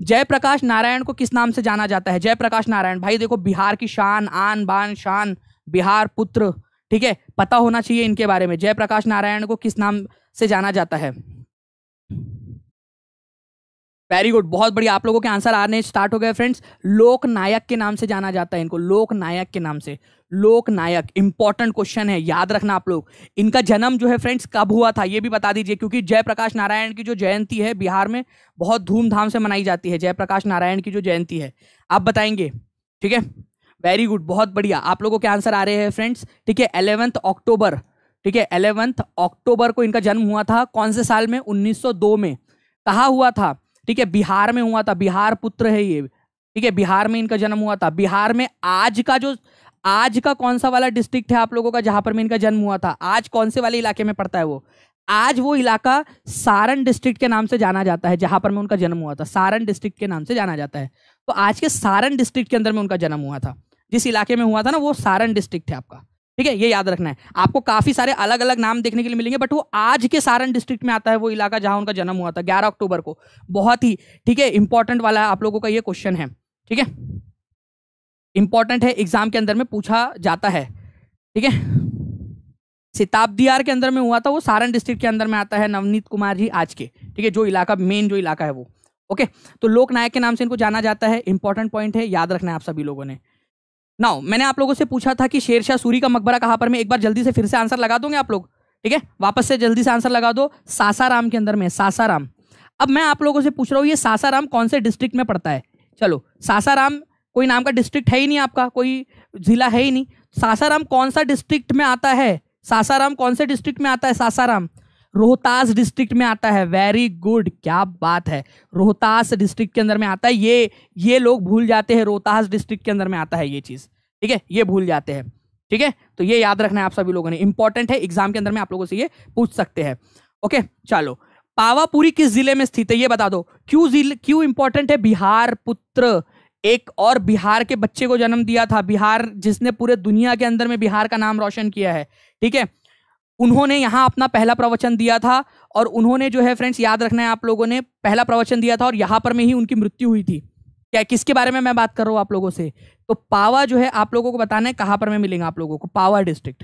जयप्रकाश नारायण को किस नाम से जाना जाता है, जयप्रकाश नारायण, भाई देखो बिहार की शान, आन बान शान, बिहार पुत्र। ठीक है, पता होना चाहिए इनके बारे में। जयप्रकाश नारायण को किस नाम से जाना जाता है, वेरी गुड, बहुत बढ़िया, आप लोगों के आंसर आने स्टार्ट हो गए फ्रेंड्स। लोकनायक के नाम से जाना जाता है इनको, लोकनायक के नाम से, लोकनायक। इंपॉर्टेंट क्वेश्चन है, याद रखना आप लोग। इनका जन्म जो है फ्रेंड्स कब हुआ था ये भी बता दीजिए, क्योंकि जयप्रकाश नारायण की जो जयंती है बिहार में बहुत धूमधाम से मनाई जाती है। जयप्रकाश नारायण की जो जयंती है आप बताएंगे। ठीक है, वेरी गुड, बहुत बढ़िया, आप लोगों के आंसर आ रहे हैं फ्रेंड्स। ठीक है, 11 अक्टूबर, ठीक है 11 अक्टूबर को इनका जन्म हुआ था। कौन से साल में, 1902 में। कहा हुआ था, ठीक है, बिहार में हुआ था, बिहार पुत्र है ये। ठीक है, बिहार में इनका जन्म हुआ था। बिहार में आज का कौन सा वाला डिस्ट्रिक्ट है आप लोगों का जहां पर में इनका जन्म हुआ था, आज कौन से वाले इलाके में पड़ता है वो, आज वो इलाका सारण डिस्ट्रिक्ट के नाम से जाना जाता है, जहां पर में उनका जन्म हुआ था, सारण डिस्ट्रिक्ट के नाम से जाना जाता है। तो आज के सारण डिस्ट्रिक्ट के अंदर में उनका जन्म हुआ था, जिस इलाके में हुआ था ना वो सारण डिस्ट्रिक्ट है आपका। ठीक है, ये याद रखना है। आपको काफी सारे अलग अलग नाम देखने के लिए मिलेंगे, बट वो आज के सारण डिस्ट्रिक्ट में आता है वो इलाका जहां उनका जन्म हुआ था 11 अक्टूबर को। बहुत ही, ठीक है, इंपॉर्टेंट वाला आप लोगों का ये क्वेश्चन है। ठीक है, इंपॉर्टेंट है, एग्जाम के अंदर में पूछा जाता है। ठीक है, शताब्दियार के अंदर में हुआ था, वो सारण डिस्ट्रिक्ट के अंदर में आता है, नवनीत कुमार जी आज के। ठीक है, जो इलाका मेन जो इलाका है वो। ओके, तो लोकनायक के नाम से इनको जाना जाता है। इंपॉर्टेंट पॉइंट है, याद रखना है आप सभी लोगों ने। नाउ मैंने आप लोगों से पूछा था कि शेरशाह सूरी का मकबरा कहां पर में, एक बार जल्दी से फिर से आंसर लगा दोगे आप लोग। ठीक है, वापस से जल्दी से आंसर लगा दो, सासाराम के अंदर में, सासाराम। अब मैं आप लोगों से पूछ रहा हूं ये सासाराम कौन से डिस्ट्रिक्ट में पड़ता है। चलो, सासाराम कोई नाम का डिस्ट्रिक्ट है ही नहीं आपका, कोई जिला है ही नहीं। सासाराम कौन सा डिस्ट्रिक्ट में आता है, सासाराम कौन से डिस्ट्रिक्ट में आता है, सासाराम रोहतास डिस्ट्रिक्ट में आता है। वेरी गुड, क्या बात है, रोहतास डिस्ट्रिक्ट के अंदर में आता है। ये लोग भूल जाते हैं, रोहतास डिस्ट्रिक्ट के अंदर में आता है ये चीज। ठीक है, ये भूल जाते हैं। ठीक है, तो ये याद रखना है आप सभी लोगों ने, इंपॉर्टेंट है, एग्जाम के अंदर में आप लोगों से ये पूछ सकते हैं। ओके, चलो, पावापुरी किस जिले में स्थित है ये बता दो। क्यों इंपॉर्टेंट है, बिहार पुत्र, एक और बिहार के बच्चे को जन्म दिया था, बिहार जिसने पूरे दुनिया के अंदर में बिहार का नाम रोशन किया है। ठीक है, उन्होंने यहां अपना पहला प्रवचन दिया था, और उन्होंने जो है फ्रेंड्स याद रखना है आप लोगों ने, पहला प्रवचन दिया था और यहां पर में ही उनकी मृत्यु हुई थी। क्या, किसके बारे में मैं बात कर रहा हूं आप लोगों से, तो पावा जो है आप लोगों को बताना है कहां पर में मिलेगा आप लोगों को, पावा डिस्ट्रिक्ट।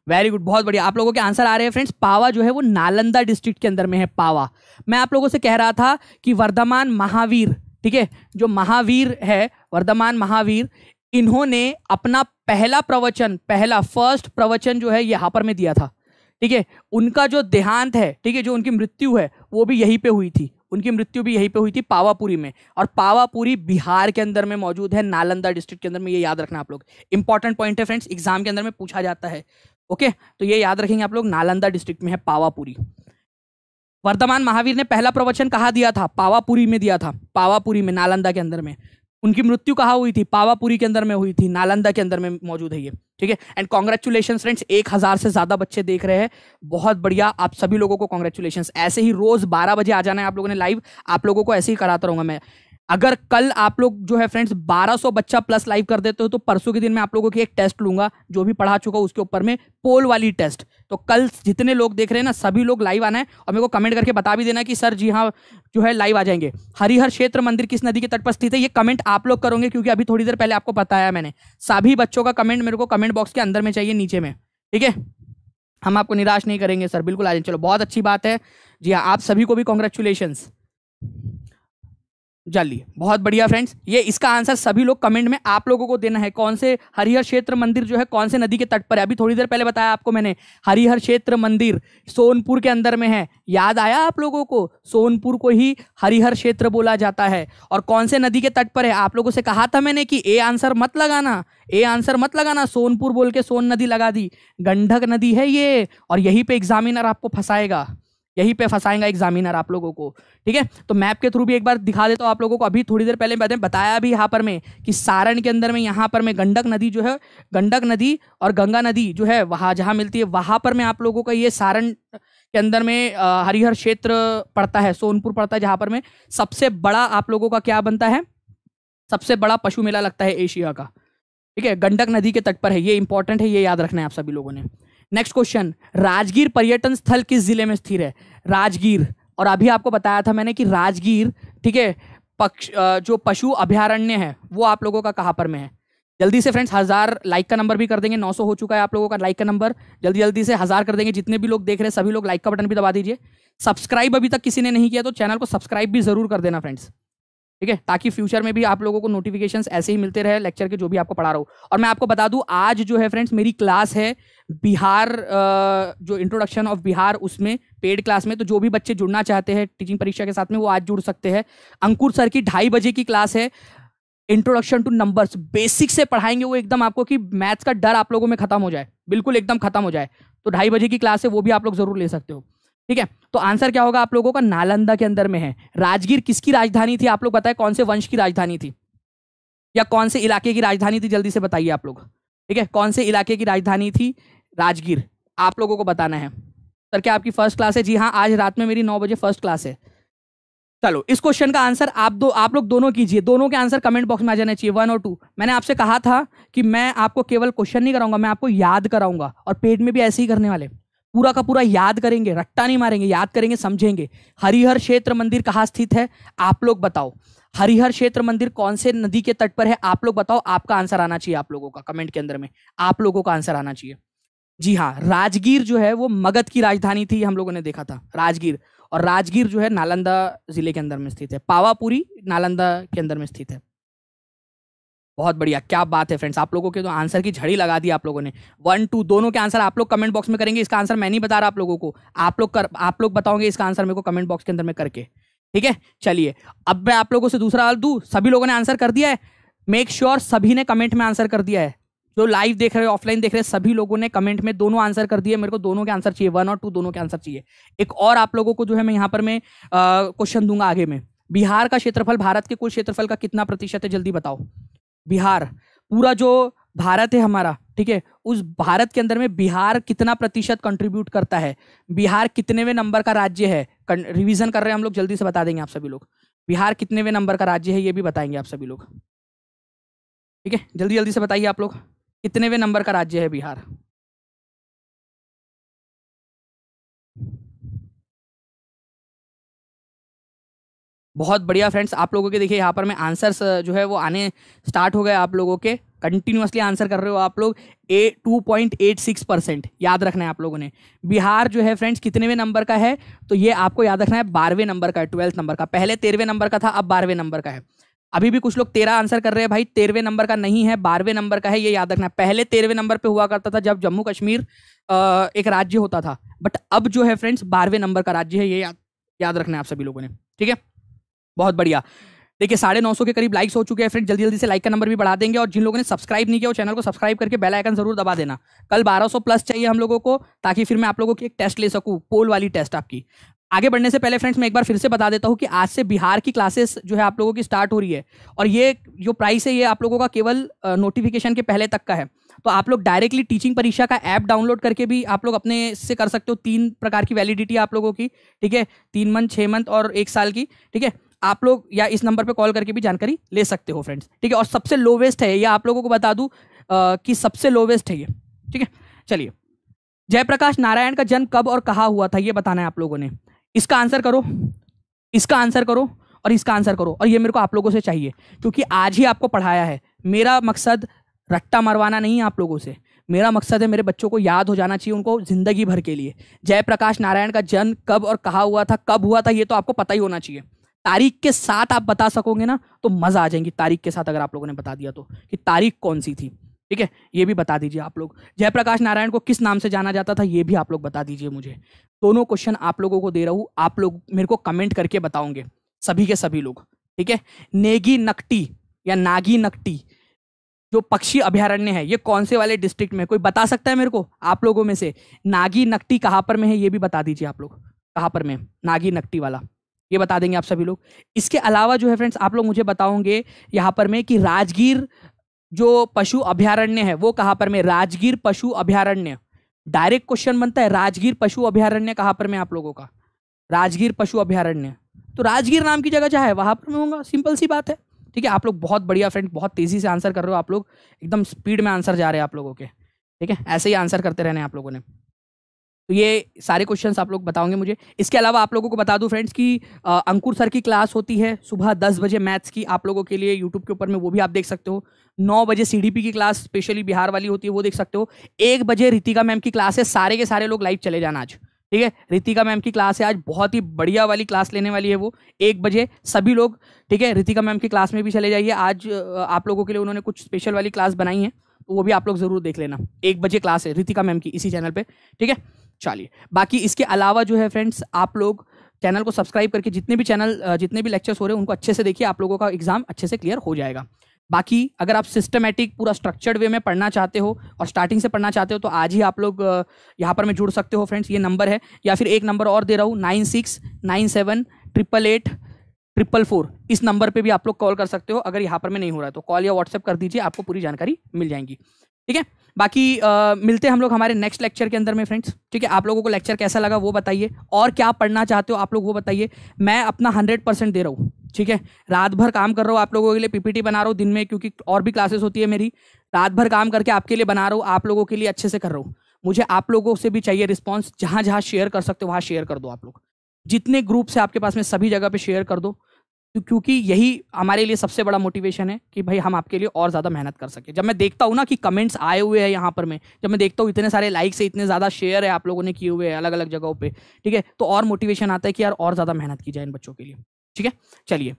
वेरी गुड, बहुत बढ़िया, आप लोगों के आंसर आ रहे हैं फ्रेंड्स। पावा जो है वो नालंदा डिस्ट्रिक्ट के अंदर में है, पावा। मैं आप लोगों से कह रहा था कि वर्धमान महावीर, ठीक है, जो महावीर है, वर्धमान महावीर, इन्होंने अपना पहला फर्स्ट प्रवचन जो है यहाँ पर में दिया था। ठीक है, उनका जो देहांत है, ठीक है, जो उनकी मृत्यु है वो भी यहीं पे हुई थी, उनकी मृत्यु भी यहीं पे हुई थी पावापुरी में। और पावापुरी बिहार के अंदर में मौजूद है, नालंदा डिस्ट्रिक्ट के अंदर में। ये याद रखना आप लोग, इंपॉर्टेंट पॉइंट है फ्रेंड्स, एग्जाम के अंदर में पूछा जाता है। ओके, तो ये याद रखेंगे आप लोग, नालंदा डिस्ट्रिक्ट में है पावापुरी। वर्धमान महावीर ने पहला प्रवचन कहाँ दिया था? पावापुरी में दिया था, पावापुरी में, नालंदा के अंदर में। उनकी मृत्यु कहाँ हुई थी? पावापुरी के अंदर में हुई थी, नालंदा के अंदर में मौजूद है ये। ठीक है, एंड कॉन्ग्रेचुलेशन फ्रेंड्स, 1000 से ज्यादा बच्चे देख रहे हैं, बहुत बढ़िया, आप सभी लोगों को कॉन्ग्रेचुलेशन। ऐसे ही रोज 12 बजे आ जाना है आप लोगों ने लाइव, आप लोगों को ऐसे ही कराता रहूंगा मैं। अगर कल आप लोग जो है फ्रेंड्स 1200 बच्चा प्लस लाइव कर देते हो तो परसों के दिन मैं आप लोगों की एक टेस्ट लूंगा, जो भी पढ़ा चुका हूं उसके ऊपर में, पोल वाली टेस्ट। तो कल जितने लोग देख रहे हैं ना, सभी लोग लाइव आना है और मेरे को कमेंट करके बता भी देना कि सर जी हाँ जो है लाइव आ जाएंगे। हरिहर क्षेत्र मंदिर किस नदी के तट पर स्थित है? ये कमेंट आप लोग करोगे, क्योंकि अभी थोड़ी देर पहले आपको बताया मैंने। सभी बच्चों का कमेंट मेरे को कमेंट बॉक्स के अंदर में चाहिए, नीचे में। ठीक है, हम आपको निराश नहीं करेंगे सर, बिल्कुल आ जाए। चलो, बहुत अच्छी बात है जी हाँ, आप सभी को भी कॉन्ग्रेचुलेशंस। जल्दी, बहुत बढ़िया फ्रेंड्स। ये इसका आंसर सभी लोग कमेंट में आप लोगों को देना है। कौन से हरिहर क्षेत्र मंदिर जो है कौन से नदी के तट पर है? अभी थोड़ी देर पहले बताया आपको मैंने, हरिहर क्षेत्र मंदिर सोनपुर के अंदर में है। याद आया आप लोगों को? सोनपुर को ही हरिहर क्षेत्र बोला जाता है। और कौन से नदी के तट पर है? आप लोगों से कहा था मैंने कि ए आंसर मत लगाना, ए आंसर मत लगाना। सोनपुर बोल के सोन नदी लगा दी, गंडक नदी है ये, और यहीं पे एग्जामिनर आपको फंसाएगा, यहीं पे फंसाएगा एग्जामिनर आप लोगों को। ठीक है, तो मैप के थ्रू भी एक बार दिखा देता हूँ आप लोगों को। अभी थोड़ी देर पहले मैंने बताया भी यहाँ पर में कि सारण के अंदर में, यहाँ पर में गंडक नदी जो है, गंडक नदी और गंगा नदी जो है वहाँ जहाँ मिलती है, वहाँ पर में आप लोगों का ये सारण के अंदर में हरिहर क्षेत्र पड़ता है, सोनपुर पड़ता है, जहाँ पर में सबसे बड़ा आप लोगों का क्या बनता है, सबसे बड़ा पशु मेला लगता है एशिया का। ठीक है, गंडक नदी के तट पर है, ये इंपॉर्टेंट है, ये याद रखना है आप सभी लोगों ने। नेक्स्ट क्वेश्चन, राजगीर पर्यटन स्थल किस जिले में स्थित है? राजगीर, और अभी आपको बताया था मैंने कि राजगीर, ठीक है, जो पशु अभयारण्य है वो आप लोगों का कहाँ पर में है? जल्दी से फ्रेंड्स 1000 लाइक का नंबर भी कर देंगे, 900 हो चुका है आप लोगों का लाइक का नंबर, जल्दी जल्दी से 1000 कर देंगे। जितने भी लोग देख रहे हैं सभी लोग लाइक का बटन भी दबा दीजिए। सब्सक्राइब अभी तक किसी ने नहीं किया तो चैनल को सब्सक्राइब भी जरूर कर देना फ्रेंड्स, ठीक है, ताकि फ्यूचर में भी आप लोगों को नोटिफिकेशंस ऐसे ही मिलते रहे लेक्चर के, जो भी आपको पढ़ा रहा हूँ। और मैं आपको बता दूं, आज जो है फ्रेंड्स मेरी क्लास है बिहार, जो इंट्रोडक्शन ऑफ बिहार, उसमें पेड क्लास में। तो जो भी बच्चे जुड़ना चाहते हैं टीचिंग परीक्षा के साथ में, वो आज जुड़ सकते हैं। अंकुर सर की 2:30 बजे की क्लास है, इंट्रोडक्शन टू नंबर्स, बेसिक से पढ़ाएंगे वो एकदम आपको, कि मैथ्स का डर आप लोगों में खत्म हो जाए, बिल्कुल एकदम खत्म हो जाए। तो 2:30 बजे की क्लास है, वो भी आप लोग जरूर ले सकते हो। ठीक है, तो आंसर क्या होगा आप लोगों का? नालंदा के अंदर में है। राजगीर किसकी राजधानी थी? आप लोग बताएं, कौन से वंश की राजधानी थी या कौन से इलाके की राजधानी थी? जल्दी से बताइए आप लोग। ठीक है, कौन से इलाके की राजधानी थी राजगीर? आप लोगों को बताना है। सर क्या आपकी फर्स्ट क्लास है? जी हाँ, आज रात में मेरी 9 बजे फर्स्ट क्लास है। चलो, इस क्वेश्चन का आंसर आप लोग दोनों कीजिए, दोनों के आंसर कमेंट बॉक्स में आ जाना चाहिए, 1 और 2। मैंने आपसे कहा था कि मैं आपको केवल क्वेश्चन नहीं कराऊंगा, मैं आपको याद कराऊंगा, और पेड में भी ऐसे ही करने वाले, पूरा का पूरा याद करेंगे, रट्टा नहीं मारेंगे, याद करेंगे, समझेंगे। हरिहर क्षेत्र मंदिर कहाँ स्थित है? आप लोग बताओ। हरिहर क्षेत्र मंदिर कौन से नदी के तट पर है? आप लोग बताओ। आपका आंसर आना चाहिए आप लोगों का कमेंट के अंदर में, आप लोगों का आंसर आना चाहिए। जी हाँ, राजगीर जो है वो मगध की राजधानी थी, हम लोगों ने देखा था राजगीर। और राजगीर जो है नालंदा जिले के अंदर में स्थित है, पावापुरी नालंदा के अंदर में स्थित है। बहुत बढ़िया, क्या बात है फ्रेंड्स, आप लोगों के तो आंसर की झड़ी लगा दी आप लोगों ने। 1, 2 दोनों के आंसर आप लोग कमेंट बॉक्स में करेंगे। इसका आंसर मैं नहीं बता रहा आप लोगों को, आप लोग बताओगे इसका आंसर मेरे को कमेंट बॉक्स के अंदर में करके। ठीक है, चलिए अब मैं आप लोगों से दूसरा सवाल दूं। सभी लोगों ने आंसर कर दिया है? मेक श्योर सभी ने कमेंट में आंसर कर दिया है। जो लाइव देख रहे हैं, ऑफलाइन देख रहे हैं, सभी लोगों ने कमेंट में दोनों आंसर कर दिए। मेरे को दोनों के आंसर चाहिए, 1 और 2 दोनों के आंसर चाहिए। एक और आप लोगों को जो है मैं यहाँ पर मैं क्वेश्चन दूंगा आगे में। बिहार का क्षेत्रफल भारत के कुल क्षेत्रफल का कितना प्रतिशत है? जल्दी बताओ। बिहार, पूरा जो भारत है हमारा, ठीक है, उस भारत के अंदर में बिहार कितना प्रतिशत कंट्रीब्यूट करता है? बिहार कितनेवें नंबर का राज्य है? रिवीजन कर रहे हैं हम लोग, जल्दी से बता देंगे आप सभी लोग। बिहार कितनेवें नंबर का राज्य है ये भी बताएंगे आप सभी लोग। ठीक है, जल्दी जल्दी से बताइए आप लोग, कितनेवें नंबर का राज्य है बिहार? बहुत बढ़िया फ्रेंड्स, आप लोगों के देखिए यहाँ पर मैं आंसर्स जो है वो आने स्टार्ट हो गए आप लोगों के। कंटिन्यूअसली आंसर कर रहे हो आप लोग। 2.86% याद रखना है आप लोगों ने। बिहार जो है फ्रेंड्स कितनेवें नंबर का है? तो ये आपको याद रखना है 12वें नंबर का है, 12th नंबर का। पहले 13वें नंबर का था, अब 12वें नंबर का है। अभी भी कुछ लोग 13 आंसर कर रहे हैं भाई, 13वें नंबर का नहीं है, 12वें नंबर का है, ये याद रखना। पहले 13वें नंबर पे हुआ करता था जब जम्मू कश्मीर एक राज्य होता था, बट अब जो है फ्रेंड्स 12वें नंबर का राज्य है, ये याद रखना है आप सभी लोगों ने, ठीक है। बहुत बढ़िया। देखिए 950 के करीब लाइक्स हो चुके हैं फ्रेंड, जल्दी जल्दी से लाइक का नंबर भी बढ़ा देंगे, और जिन लोगों ने सब्सक्राइब नहीं किया वो चैनल को सब्सक्राइब करके बेल आइकन जरूर दबा देना। कल 1200 प्लस चाहिए हम लोगों को, ताकि फिर मैं आप लोगों की एक टेस्ट ले सकूं, पोल वाली टेस्ट आपकी। आगे बढ़ने से पहले फ्रेंड्स मैं एक बार फिर से बता देता हूं कि आज से बिहार की क्लासेस जो है आप लोगों की स्टार्ट हो रही है, और ये जो प्राइस है ये आप लोगों का केवल नोटिफिकेशन के पहले तक का है। तो आप लोग डायरेक्टली टीचिंग परीक्षा का ऐप डाउनलोड करके भी आप लोग अपने से कर सकते हो। 3 प्रकार की वैलिडिटी आप लोगों की, ठीक है, 3 मंथ, 6 मंथ और 1 साल की, ठीक है। आप लोग या इस नंबर पे कॉल करके भी जानकारी ले सकते हो फ्रेंड्स, ठीक है। और सबसे लोवेस्ट है ये, आप लोगों को बता दूं कि सबसे लोवेस्ट है ये, ठीक है। चलिए, जयप्रकाश नारायण का जन्म कब और कहाँ हुआ था, ये बताना है आप लोगों ने। इसका आंसर करो, इसका आंसर करो, और इसका आंसर करो, और ये मेरे को आप लोगों से चाहिए, क्योंकि आज ही आपको पढ़ाया है। मेरा मकसद रट्टा मरवाना नहीं है आप लोगों से, मेरा मकसद है मेरे बच्चों को याद हो जाना चाहिए, उनको जिंदगी भर के लिए। जयप्रकाश नारायण का जन्म कब और कहाँ हुआ था, कब हुआ था, ये तो आपको पता ही होना चाहिए। तारीख के साथ आप बता सकोगे ना तो मजा आ जाएंगी। तारीख के साथ अगर आप लोगों ने बता दिया तो कि तारीख कौन सी थी, ठीक है, ये भी बता दीजिए आप लोग। जयप्रकाश नारायण को किस नाम से जाना जाता था, ये भी आप लोग बता दीजिए मुझे। दोनों क्वेश्चन आप लोगों को दे रहा हूं, आप लोग मेरे को कमेंट करके बताओगे, सभी के सभी लोग, ठीक है। नेगी नकटी या नागी नकटी जो पक्षी अभयारण्य है, ये कौन से वाले डिस्ट्रिक्ट में, कोई बता सकता है मेरे को आप लोगों में से? नागी नकटी कहां पर में है, ये भी बता दीजिए आप लोग, कहां पर में नागी नकटी वाला, ये बता देंगे आप सभी लोग। इसके अलावा जो है फ्रेंड्स आप लोग मुझे बताओगे यहाँ पर में कि राजगीर जो पशु अभयारण्य है वो कहां पर में, राजगीर पशु अभयारण्य। डायरेक्ट क्वेश्चन बनता है, राजगीर पशु अभयारण्य कहां पर में आप लोगों का, राजगीर पशु अभयारण्य। तो राजगीर नाम की जगह जहाँ है वहां पर में होगा, सिंपल सी बात है, ठीक है। आप लोग बहुत बढ़िया फ्रेंड, बहुत तेजी से आंसर कर रहे हो आप लोग, एकदम स्पीड में आंसर जा रहे हैं आप लोगों के, ठीक है। ऐसे ही आंसर करते रहने आप लोगों ने। तो ये सारे क्वेश्चंस आप लोग बताओगे मुझे। इसके अलावा आप लोगों को बता दूं फ्रेंड्स कि अंकुर सर की क्लास होती है सुबह 10 बजे मैथ्स की, आप लोगों के लिए यूट्यूब के ऊपर में, वो भी आप देख सकते हो। 9 बजे सीडीपी की क्लास स्पेशली बिहार वाली होती है, वो देख सकते हो। 1 बजे रितिका मैम की क्लास है, सारे के सारे लोग लाइव चले जाना आज, ठीक है। रितिका मैम की क्लास है आज, बहुत ही बढ़िया वाली क्लास लेने वाली है वो, 1 बजे सभी लोग, ठीक है। रितिका मैम की क्लास में भी चले जाइए, आज आप लोगों के लिए उन्होंने कुछ स्पेशल वाली क्लास बनाई है, तो वो भी आप लोग जरूर देख लेना। 1 बजे क्लास है रितिका मैम की इसी चैनल पे, ठीक है। चलिए, बाकी इसके अलावा जो है फ्रेंड्स आप लोग चैनल को सब्सक्राइब करके जितने भी लेक्चर्स हो रहे हैं उनको अच्छे से देखिए, आप लोगों का एग्जाम अच्छे से क्लियर हो जाएगा। बाकी अगर आप सिस्टमेटिक पूरा स्ट्रक्चर्ड वे में पढ़ना चाहते हो और स्टार्टिंग से पढ़ना चाहते हो तो आज ही आप लोग यहाँ पर में जुड़ सकते हो फ्रेंड्स, ये नंबर है, या फिर एक नंबर और दे रहा हूँ 9697888444, इस नंबर पे भी आप लोग कॉल कर सकते हो। अगर यहाँ पर में नहीं हो रहा है तो कॉल या व्हाट्सएप कर दीजिए, आपको पूरी जानकारी मिल जाएगी, ठीक है। बाकी मिलते हैं हम लोग हमारे नेक्स्ट लेक्चर के अंदर में फ्रेंड्स, ठीक है। आप लोगों को लेक्चर कैसा लगा वो बताइए, और क्या पढ़ना चाहते हो आप लोग वो बताइए। मैं अपना 100% दे रहा हूँ, ठीक है। रात भर काम कर रहा हूँ आप लोगों के लिए, पीपीटी बना रहा हूँ दिन में, क्योंकि और भी क्लासेस होती है मेरी। रात भर काम करके आपके लिए बना रहा हूँ, आप लोगों के लिए अच्छे से कर रहा हूँ। मुझे आप लोगों से भी चाहिए रिस्पॉन्स, जहाँ जहाँ शेयर कर सकते हो वहाँ शेयर कर दो आप लोग, जितने ग्रुप से आपके पास में सभी जगह पे शेयर कर दो, क्योंकि यही हमारे लिए सबसे बड़ा मोटिवेशन है कि भाई हम आपके लिए और ज़्यादा मेहनत कर सके। जब मैं देखता हूँ ना कि कमेंट्स आए हुए हैं यहाँ पर में, जब मैं देखता हूँ इतने सारे लाइक्स है, इतने ज़्यादा शेयर है आप लोगों ने किए हुए हैं अलग अलग जगहों पे, ठीक है, तो और मोटिवेशन आता है कि यार और ज़्यादा मेहनत की जाए इन बच्चों के लिए, ठीक है। चलिए,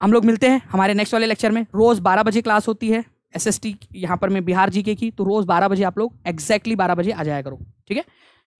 हम लोग मिलते हैं हमारे नेक्स्ट वाले लेक्चर में। रोज़ 12 बजे क्लास होती है SST यहाँ पर में बिहार जीके की, तो रोज़ 12 बजे आप लोग एग्जैक्टली 12 बजे आ जाया करो, ठीक है।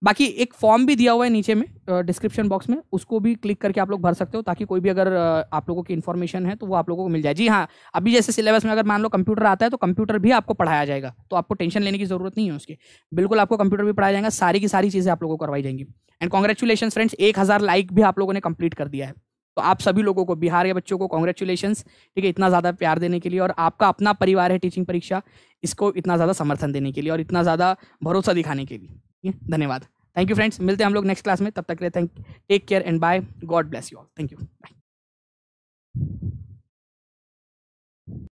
बाकी एक फॉर्म भी दिया हुआ है नीचे में डिस्क्रिप्शन बॉक्स में, उसको भी क्लिक करके आप लोग भर सकते हो, ताकि कोई भी अगर आप लोगों की इन्फॉर्मेशन है तो वो आप लोगों को मिल जाए। जी हाँ, अभी जैसे सिलेबस में अगर मान लो कंप्यूटर आता है तो कंप्यूटर भी आपको पढ़ाया जाएगा, तो आपको टेंशन लेने की जरूरत नहीं है उसकी, बिल्कुल आपको कंप्यूटर भी पढ़ाया जाएगा, सारी की सारी चीज़ें आप लोगों को करवाई जाएंगी। एंड कॉन्ग्रेचुलेशन फ्रेंड्स, 1000 लाइक भी आप लोगों ने कंप्लीट कर दिया है, तो आप सभी लोगों को, बिहार के बच्चों को कॉन्ग्रेचुलेशंस, ठीक है, इतना ज़्यादा प्यार देने के लिए, और आपका अपना परिवार है टीचिंग परीक्षा, इसको इतना ज़्यादा समर्थन देने के लिए और इतना ज़्यादा भरोसा दिखाने के लिए, ठीक है। धन्यवाद, थैंक यू फ्रेंड्स, मिलते हैं हम लोग नेक्स्ट क्लास में, तब तक के लिए take care and bye, God bless you all, thank you, bye.